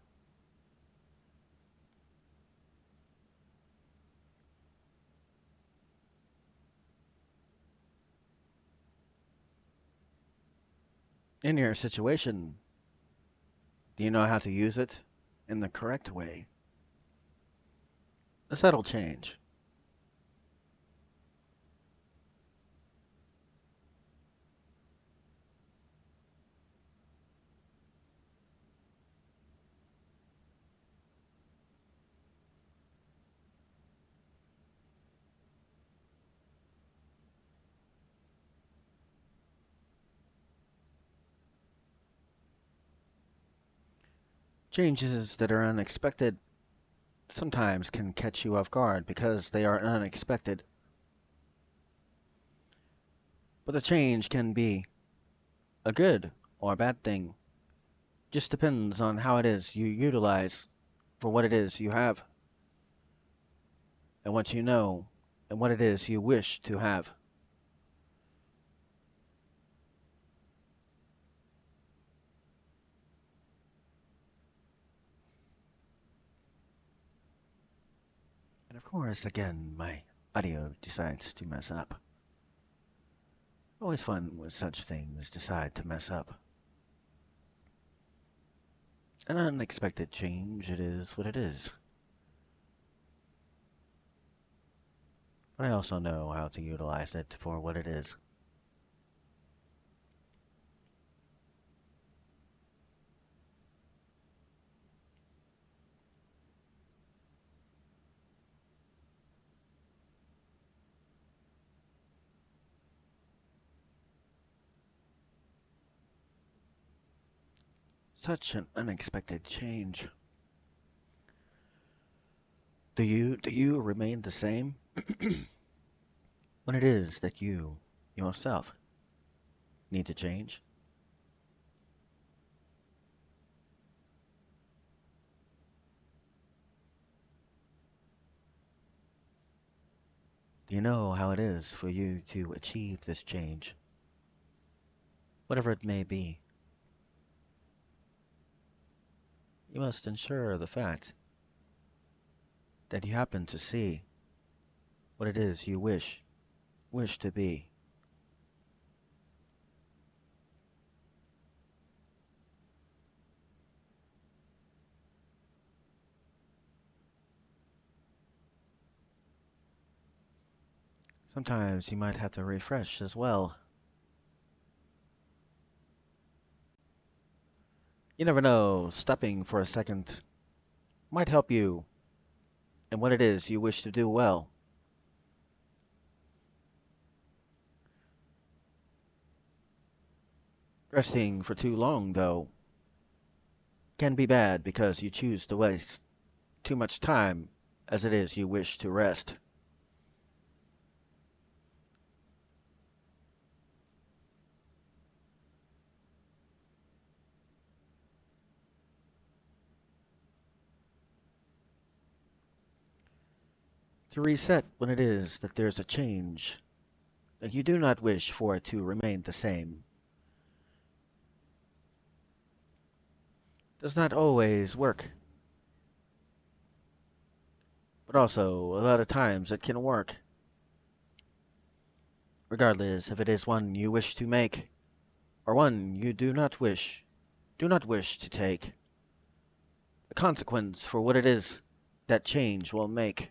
A: In your situation, do you know how to use it in the correct way? A subtle change. Changes that are unexpected sometimes can catch you off guard because they are unexpected. But the change can be a good or a bad thing. Just depends on how it is you utilize for what it is you have and what you know and what it is you wish to have. And of course, again, my audio decides to mess up. Always fun when such things decide to mess up. An unexpected change, it is what it is. But I also know how to utilize it for what it is. Such an unexpected change. Do you remain the same when it is that you yourself need to change? Do you know how it is for you to achieve this change, whatever it may be? You must ensure the fact that you happen to see what it is you wish to be. Sometimes you might have to refresh as well. You never know, stopping for a second might help you in what it is you wish to do well. Resting for too long, though, can be bad because you choose to waste too much time as it is you wish to rest. To reset when it is that there's a change, and you do not wish for it to remain the same, does not always work. But also, a lot of times it can work, regardless if it is one you wish to make, or one you do not wish to take. The consequence for what it is that change will make.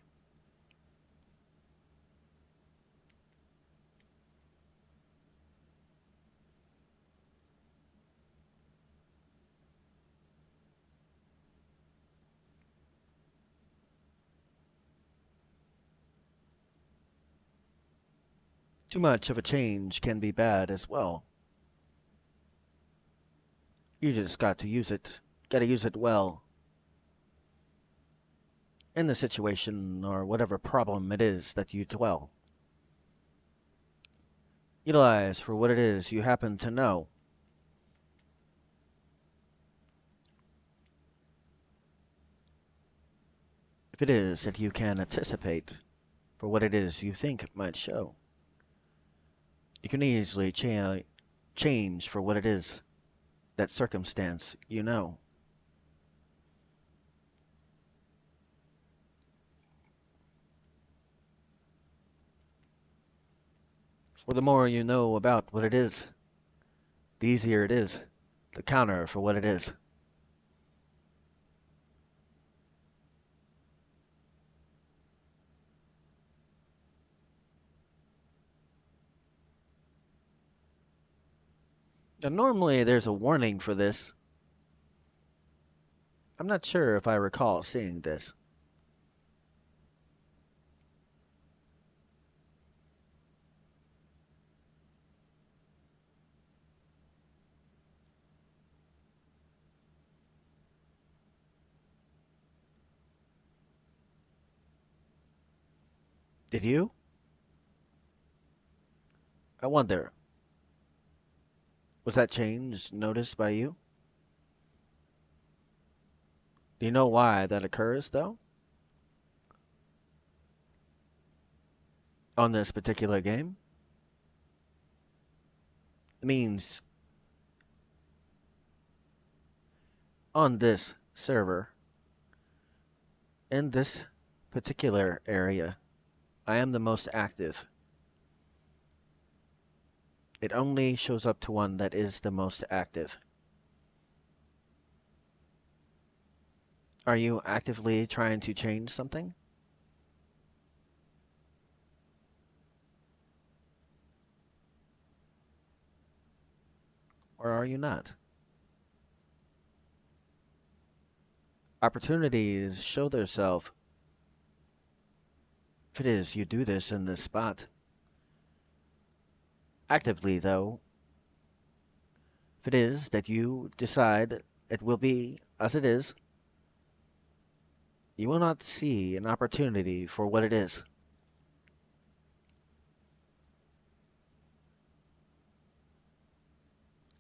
A: Too much of a change can be bad as well. You just got to use it. Gotta use it well. In the situation or whatever problem it is that you dwell. Utilize for what it is you happen to know. If it is that you can anticipate for what it is you think it might show, you can easily change for what it is that circumstance you know. For the more you know about what it is the easier it is to counter for what it is. Now, normally there's a warning for this. I'm not sure if I recall seeing this. Did you? I wonder, was that change noticed by you? Do you know why that occurs, though? On this particular game? It means on this server, in this particular area, I am the most active. It only shows up to one that is the most active. Are you actively trying to change something? Or are you not? Opportunities show themselves. If it is you do this in this spot. Actively, though, if it is that you decide it will be as it is, you will not see an opportunity for what it is.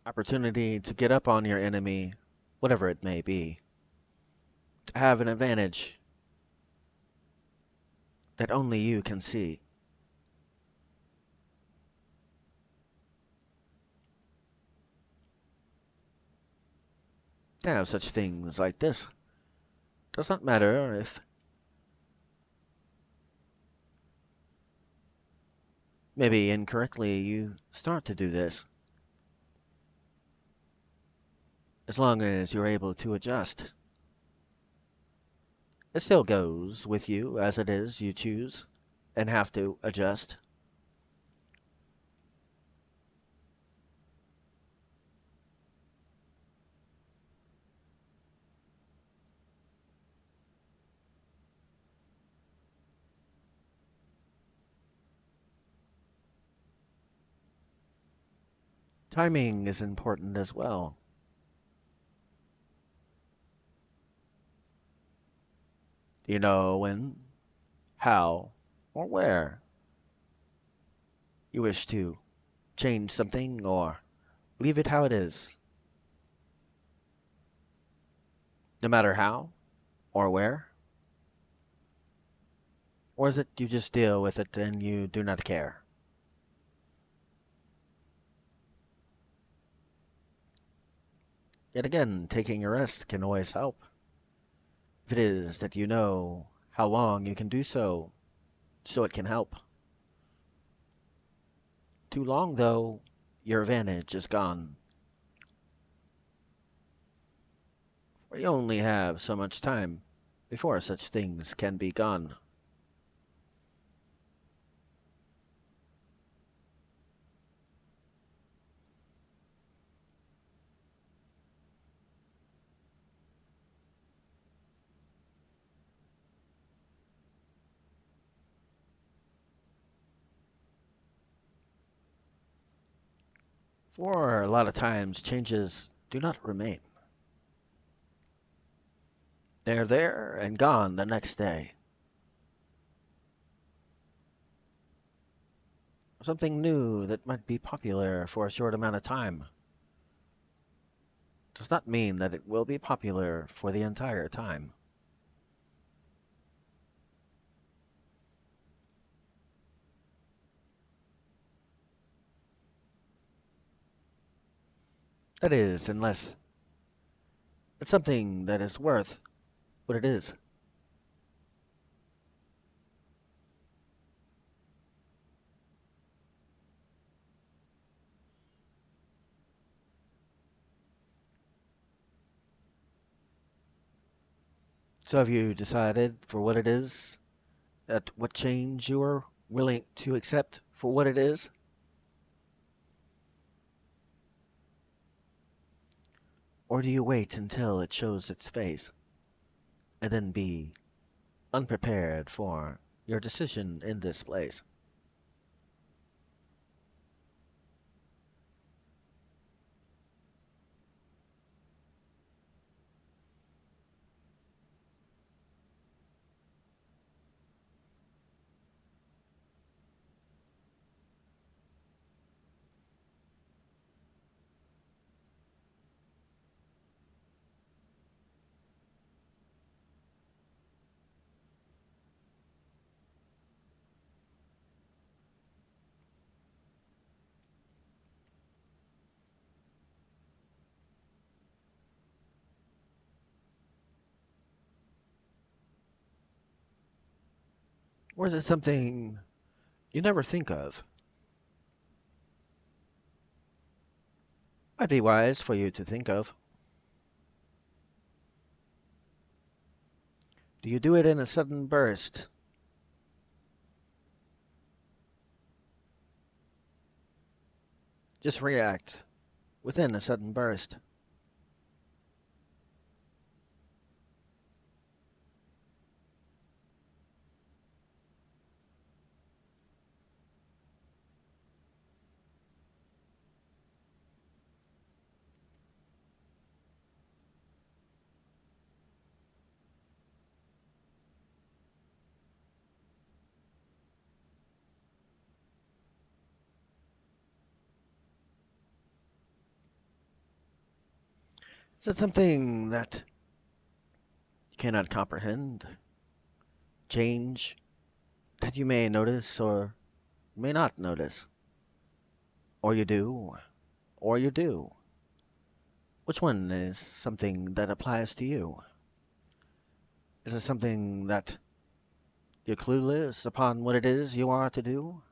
A: Opportunity to get up on your enemy, whatever it may be. To have an advantage that only you can see. To have such things like this. Does not matter if maybe incorrectly you start to do this. As long as you're able to adjust. It still goes with you as it is you choose and have to adjust. Timing is important as well. Do you know when, how, or where you wish to change something or leave it how it is? No matter how or where? Or is it you just deal with it and you do not care? Yet again, taking a rest can always help. If it is that you know how long you can do so, so it can help. Too long, though, your advantage is gone. We only have so much time before such things can be gone. For a lot of times, changes do not remain. They're there and gone the next day. Something new that might be popular for a short amount of time does not mean that it will be popular for the entire time. That is, unless it's something that is worth what it is. So have you decided for what it is, at what change you are willing to accept for what it is? Or do you wait until it shows its face, and then be unprepared for your decision in this place? Or is it something you never think of? Might be wise for you to think of. Do you do it in a sudden burst? Just react within a sudden burst. Is it something that you cannot comprehend? Change that you may notice or may not notice? Or you do, or you do. Which one is something that applies to you? Is it something that you're clueless upon what it is you are to do?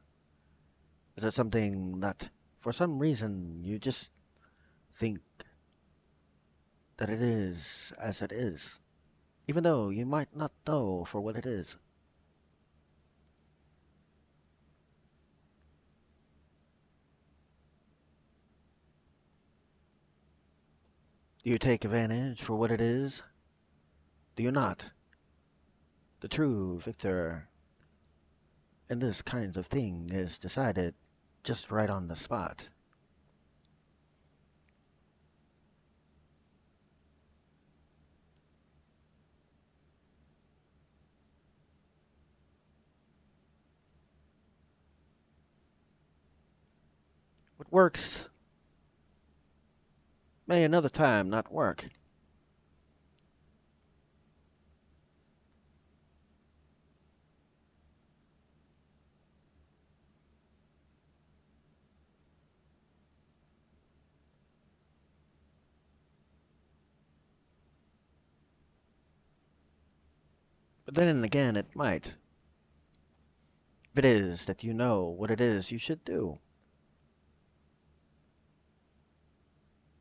A: Is it something that, for some reason, you just think that it is as it is, even though you might not know for what it is? Do you take advantage for what it is? Do you not? The true victor in this kind of thing is decided just right on the spot. What works may another time not work. But then again, it might. If it is that you know what it is you should do.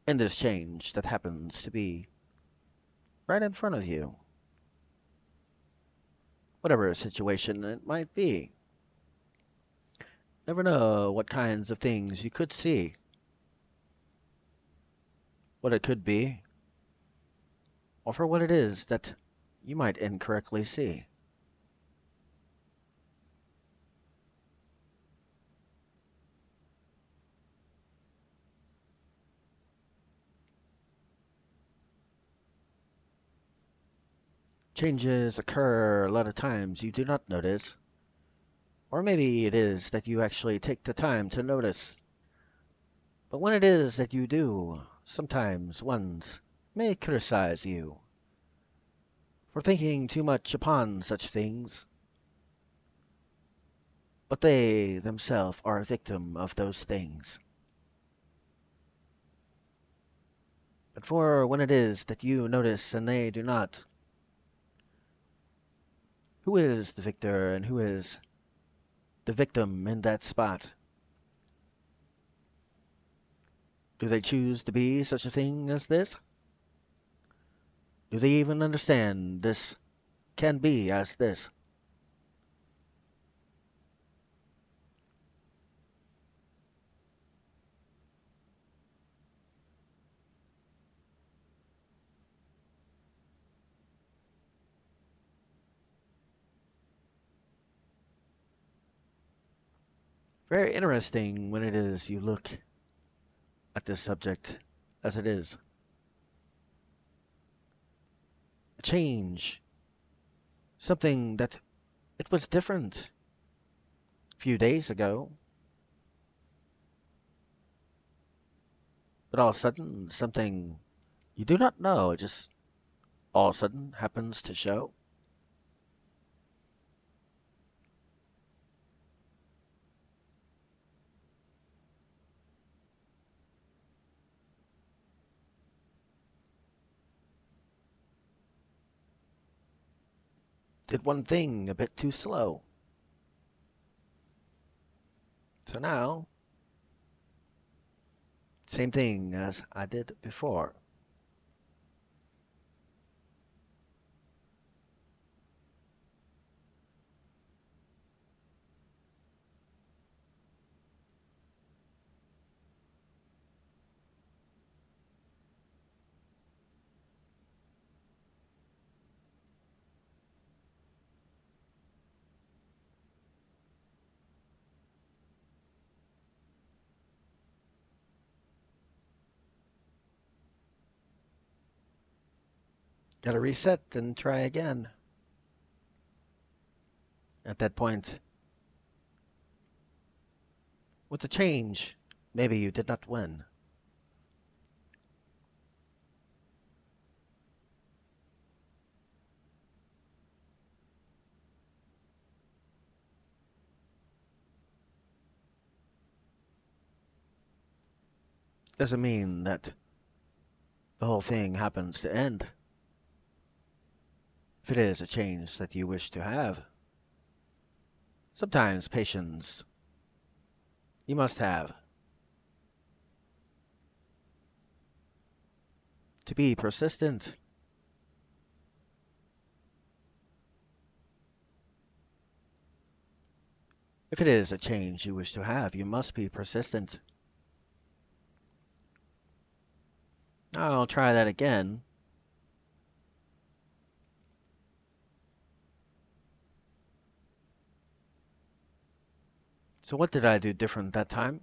A: And this change that happens to be right in front of you. Whatever situation it might be. Never know what kinds of things you could see. What it could be. Or for what it is that you might incorrectly see. Changes occur a lot of times you do not notice. Or maybe it is that you actually take the time to notice. But when it is that you do, sometimes ones may criticize you for thinking too much upon such things. But they themselves are a victim of those things. But for when it is that you notice and they do not, who is the victor and who is the victim in that spot? Do they choose to be such a thing as this? Do they even understand this can be as this. Very interesting when it is you look at this subject as it is. A change. Something that it was different a few days ago. But all of a sudden, something you do not know just all of a sudden happens to show. Did one thing a bit too slow. So now, same thing as I did before. Gotta reset and try again. At that point, with the change, maybe you did not win. Doesn't mean that the whole thing happens to end. If it is a change that you wish to have, sometimes patience you must have. To be persistent. If it is a change you wish to have, you must be persistent. I'll try that again. So what did I do different that time?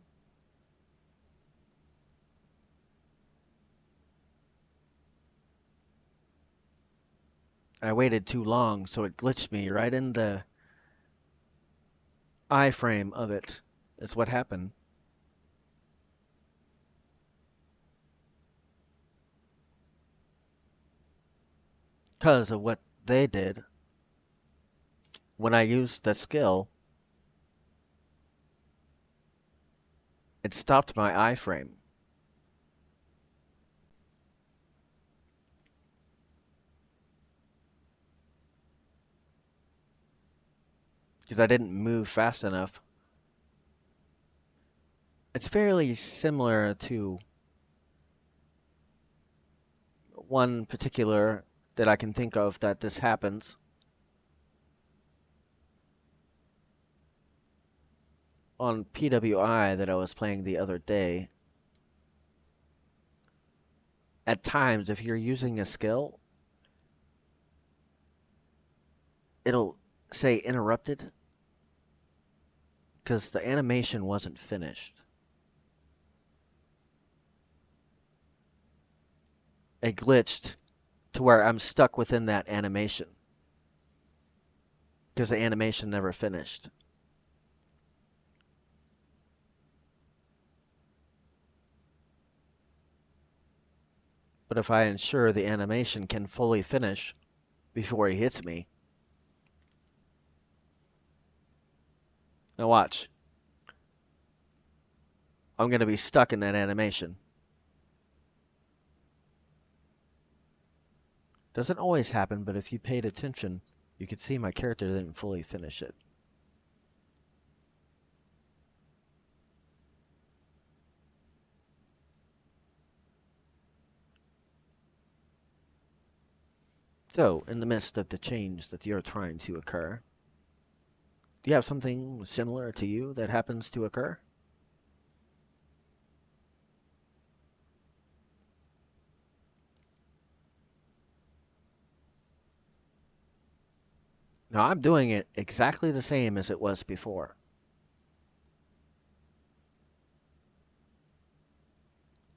A: I waited too long, so it glitched me right in the iframe of it, is what happened. Because of what they did. When I used the skill, it stopped my iframe. Because I didn't move fast enough. It's fairly similar to one particular that I can think of that this happens. On PWI that I was playing the other day, at times if you're using a skill, it'll say interrupted because the animation wasn't finished. It glitched to where I'm stuck within that animation because the animation never finished. But if I ensure the animation can fully finish before he hits me, now watch. I'm going to be stuck in that animation. Doesn't always happen, but if you paid attention, you could see my character didn't fully finish it. So, in the midst of the change that you're trying to occur, do you have something similar to you that happens to occur? Now, I'm doing it exactly the same as it was before,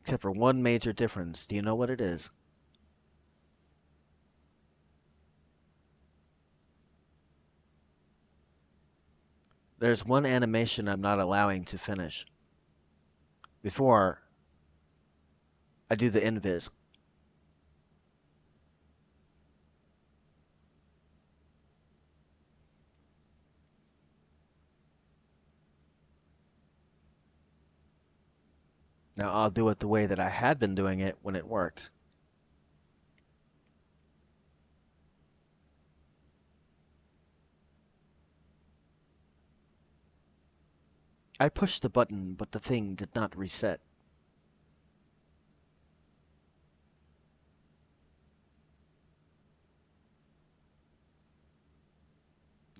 A: except for one major difference. Do you know what it is? There's one animation I'm not allowing to finish. Before, I do the invis. Now, I'll do it the way that I had been doing it when it worked. I pushed the button, but the thing did not reset.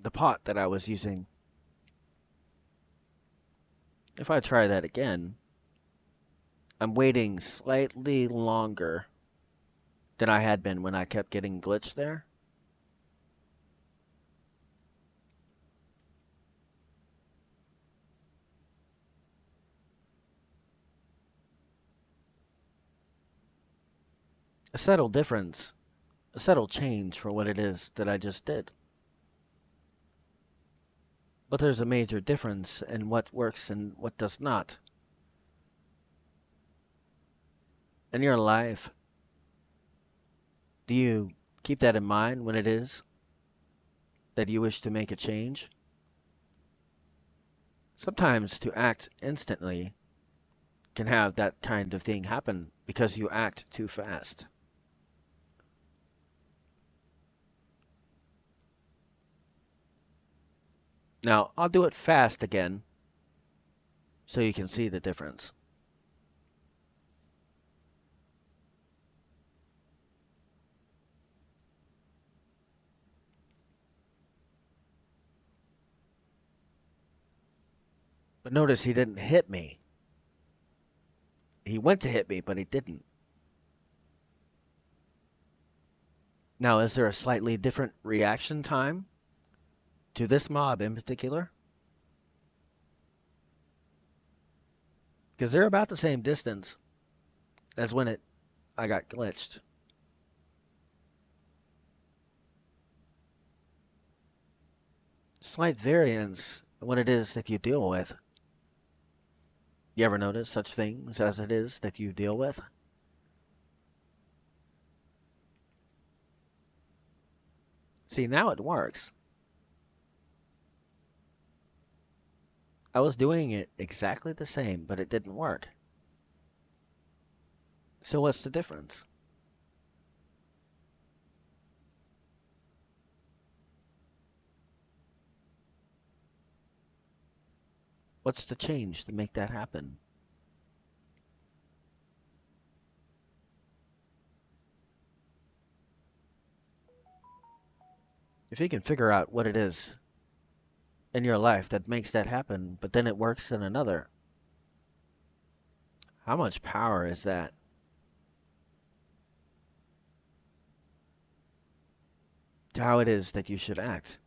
A: The pot that I was using. If I try that again, I'm waiting slightly longer than I had been when I kept getting glitched there. A subtle difference, a subtle change for what it is that I just did. But there's a major difference in what works and what does not. In your life, do you keep that in mind when it is that you wish to make a change? Sometimes to act instantly can have that kind of thing happen because you act too fast. Now, I'll do it fast again so you can see the difference. But notice he didn't hit me. He went to hit me, but he didn't. Now, is there a slightly different reaction time to this mob in particular? Because they're about the same distance as when I got glitched. Slight variance in what it is that you deal with. You ever notice such things as it is that you deal with? See, now it works. I was doing it exactly the same, but it didn't work. So what's the difference? What's the change to make that happen? If you can figure out what it is in your life that makes that happen, but then it works in another, how much power is that? To how it is that you should act,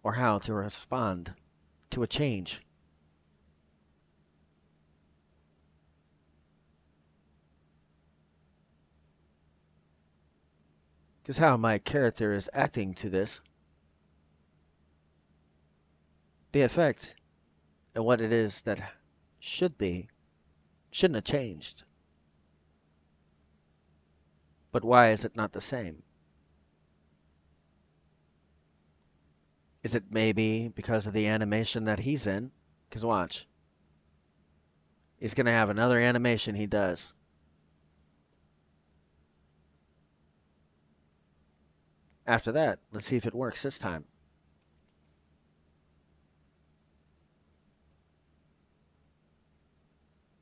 A: or how to respond to a change. Because how my character is acting to this, the effect and what it is that should be, shouldn't have changed. But why is it not the same? Is it maybe because of the animation that he's in? Because watch. He's going to have another animation he does. After that, let's see if it works this time.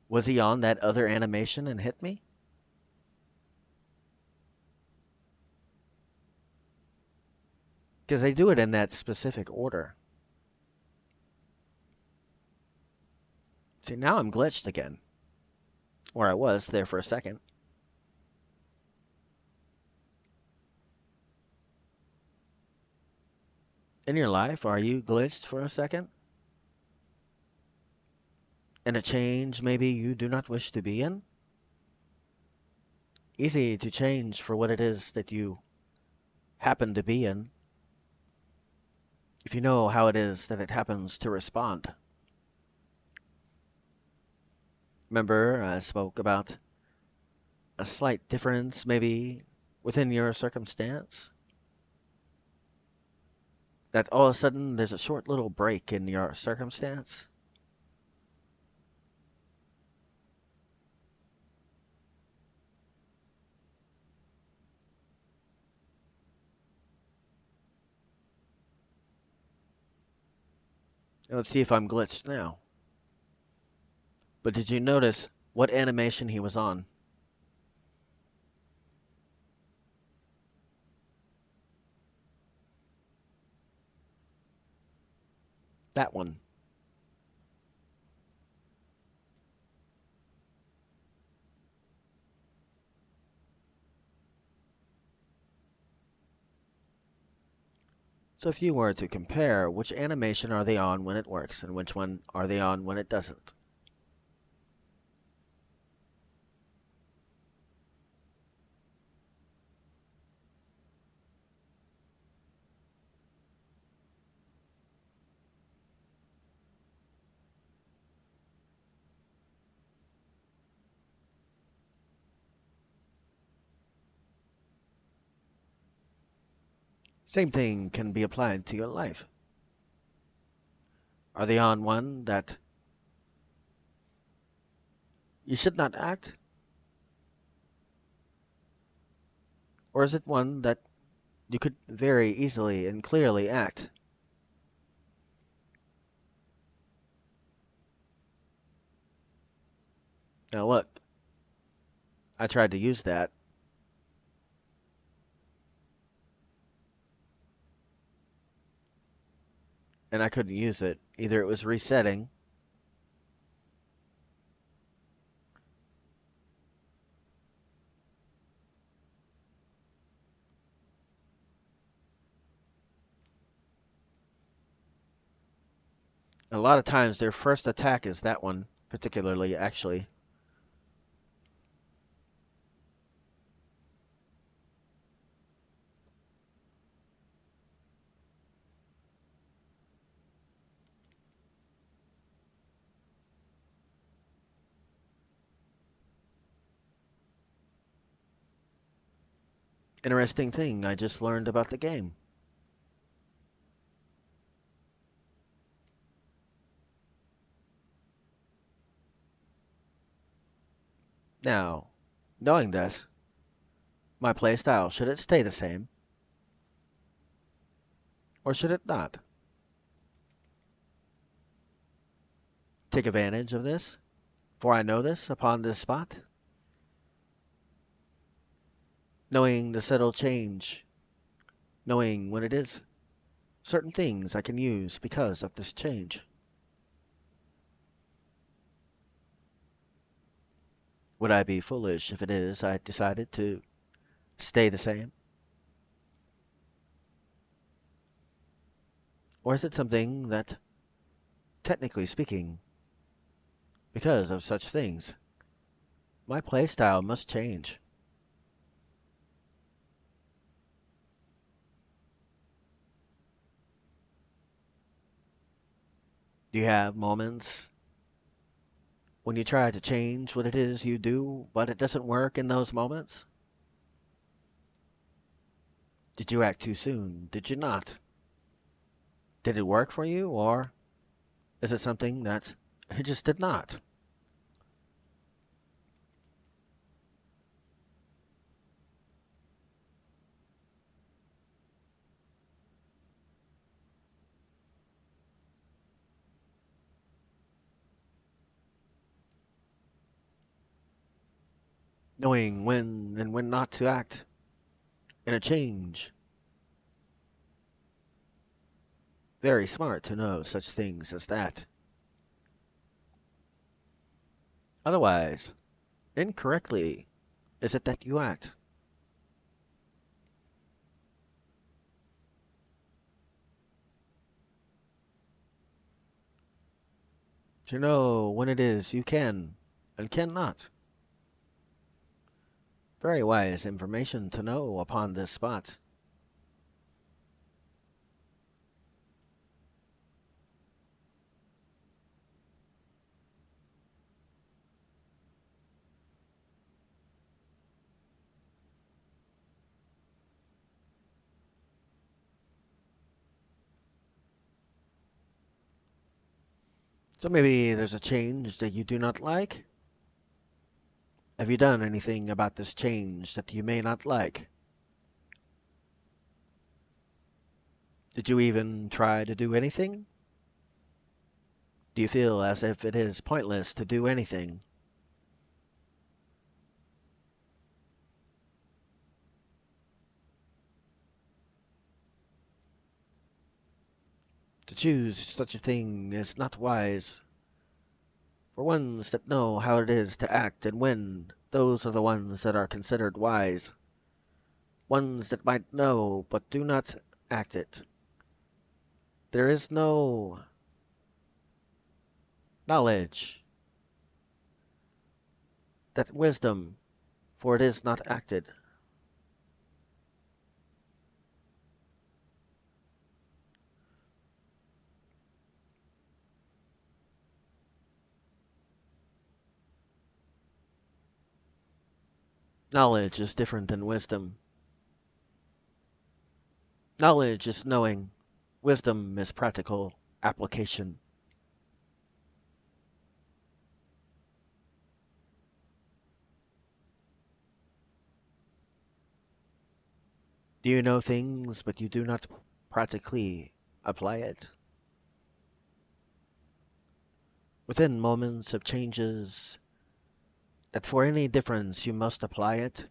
A: Was he on that other animation and hit me? Because they do it in that specific order. See, now I'm glitched again. Or I was there for a second. In your life, are you glitched for a second? In a change maybe you do not wish to be in? Easy to change for what it is that you happen to be in, if you know how it is that it happens to respond. Remember, I spoke about a slight difference maybe within your circumstance? That all of a sudden there's a short little break in your circumstance? Let's see if I'm glitched now. But did you notice what animation he was on? That one. So if you were to compare, which animation are they on when it works, and which one are they on when it doesn't? Same thing can be applied to your life. Are they on one that you should not act? Or is it one that you could very easily and clearly act? Now look, I tried to use that, and I couldn't use it. Either it was resetting, and a lot of times their first attack is that one, particularly, actually. Interesting thing I just learned about the game. Now, knowing this, my playstyle, should it stay the same? Or should it not? Take advantage of this? For I know this upon this spot? Knowing the subtle change, knowing when it is, certain things I can use because of this change. Would I be foolish if it is I decided to stay the same? Or is it something that, technically speaking, because of such things, my playstyle must change? Do you have moments when you try to change what it is you do, but it doesn't work in those moments? Did you act too soon? Did you not? Did it work for you, or is it something that it just did not? Knowing when and when not to act in a change. very smart to know such things as that. Otherwise, incorrectly is it that you act. To know when it is you can and cannot. Very wise information to know upon this spot. So maybe there's a change that you do not like? Have you done anything about this change that you may not like? Did you even try to do anything? Do you feel as if it is pointless to do anything? To choose such a thing is not wise. For ones that know how it is to act and win, those are the ones that are considered wise. Ones that might know but do not act it. There is no knowledge, that wisdom, for it is not acted. Knowledge is different than wisdom. Knowledge is knowing. Wisdom is practical application. Do you know things, but you do not practically apply it? Within moments of changes, that for any difference you must apply it?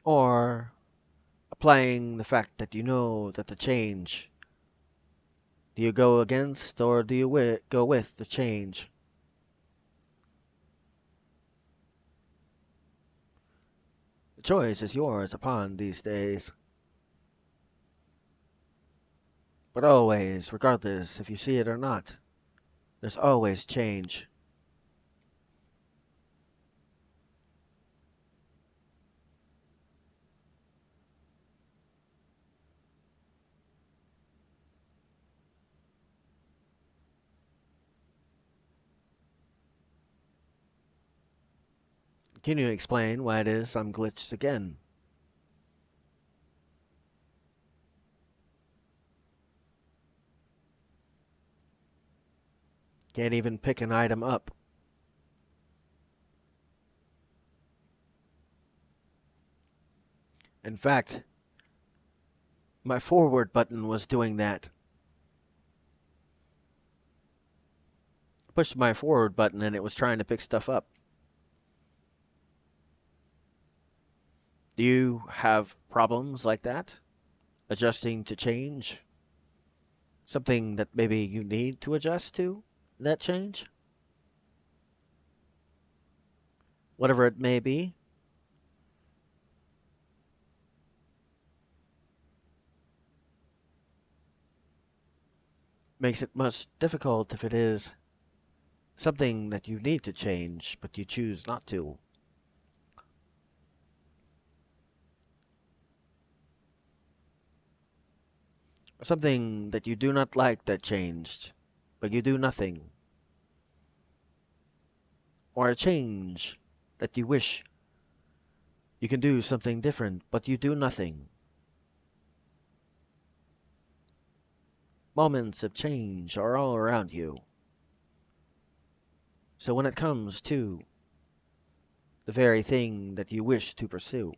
A: Or applying the fact that you know that the change, do you go against or do you go with the change? The choice is yours upon these days. But always, regardless if you see it or not, there's always change. Can you explain why it is I'm glitched again? Can't even pick an item up. In fact, my forward button was doing that. I pushed my forward button and it was trying to pick stuff up. Do you have problems like that? Adjusting to change? Something that maybe you need to adjust to? That change? Whatever it may be? Makes it much difficult if it is something that you need to change, but you choose not to. Something that you do not like that changed, but you do nothing. Or a change that you wish you can do something different, but you do nothing. Moments of change are all around you. So when it comes to the very thing that you wish to pursue,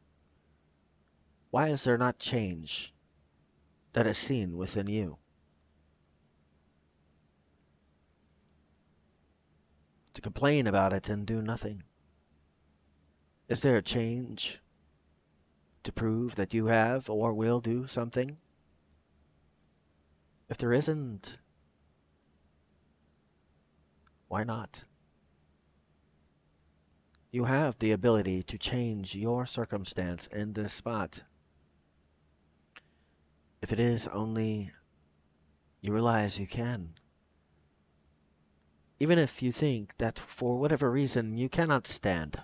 A: why is there not change that is seen within you? complain about it and do nothing? Is there a change to prove that you have or will do something? If there isn't, why not? You have the ability to change your circumstance in this spot. If it is only you realize you can. Even if you think that for whatever reason you cannot stand.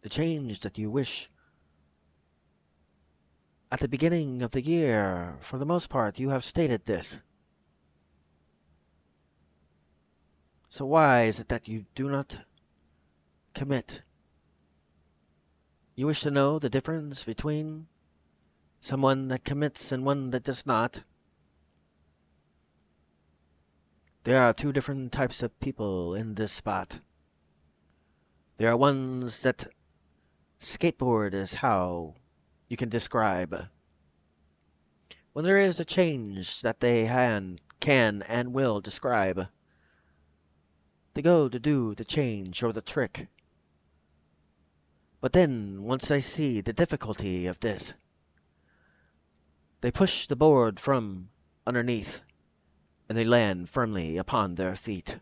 A: The change that you wish at the beginning of the year, for the most part, you have stated this. So why is it that you do not commit? You wish to know the difference between someone that commits and one that does not? There are two different types of people in this spot. There are ones that skateboard is how you can describe. When there is a change that they can and will describe, they go to do the change or the trick. But then, once they see the difficulty of this, they push the board from underneath, and they land firmly upon their feet.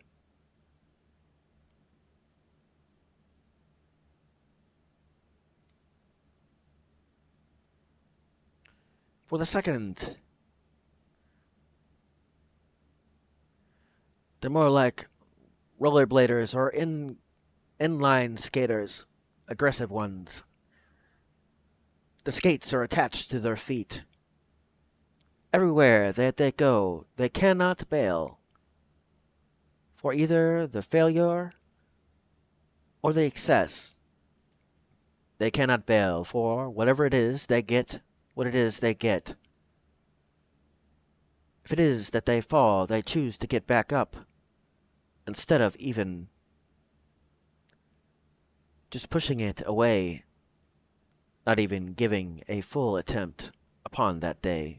A: For the second, they're more like rollerbladers or inline skaters, aggressive ones. The skates are attached to their feet. Everywhere that they go, they cannot bail. For either the failure or the excess. They cannot bail for whatever it is they get, what it is they get. If it is that they fall, they choose to get back up, instead of even just pushing it away, not even giving a full attempt upon that day.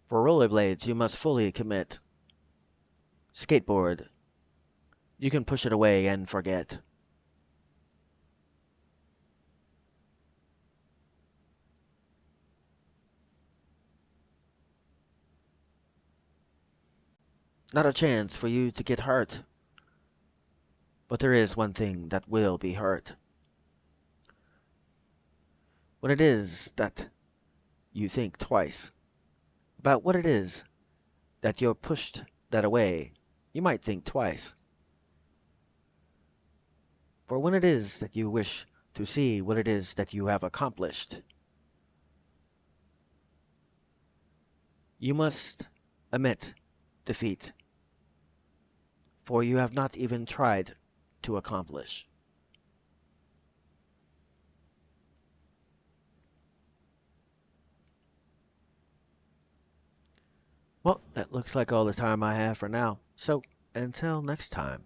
A: For rollerblades, you must fully commit. Skateboard, you can push it away and forget. Not a chance for you to get hurt. But there is one thing that will be hurt. When it is that you think twice about what it is that you're pushed that away, you might think twice. For when it is that you wish to see what it is that you have accomplished, you must admit defeat, for you have not even tried to accomplish. Well, that looks like all the time I have for now. So, until next time.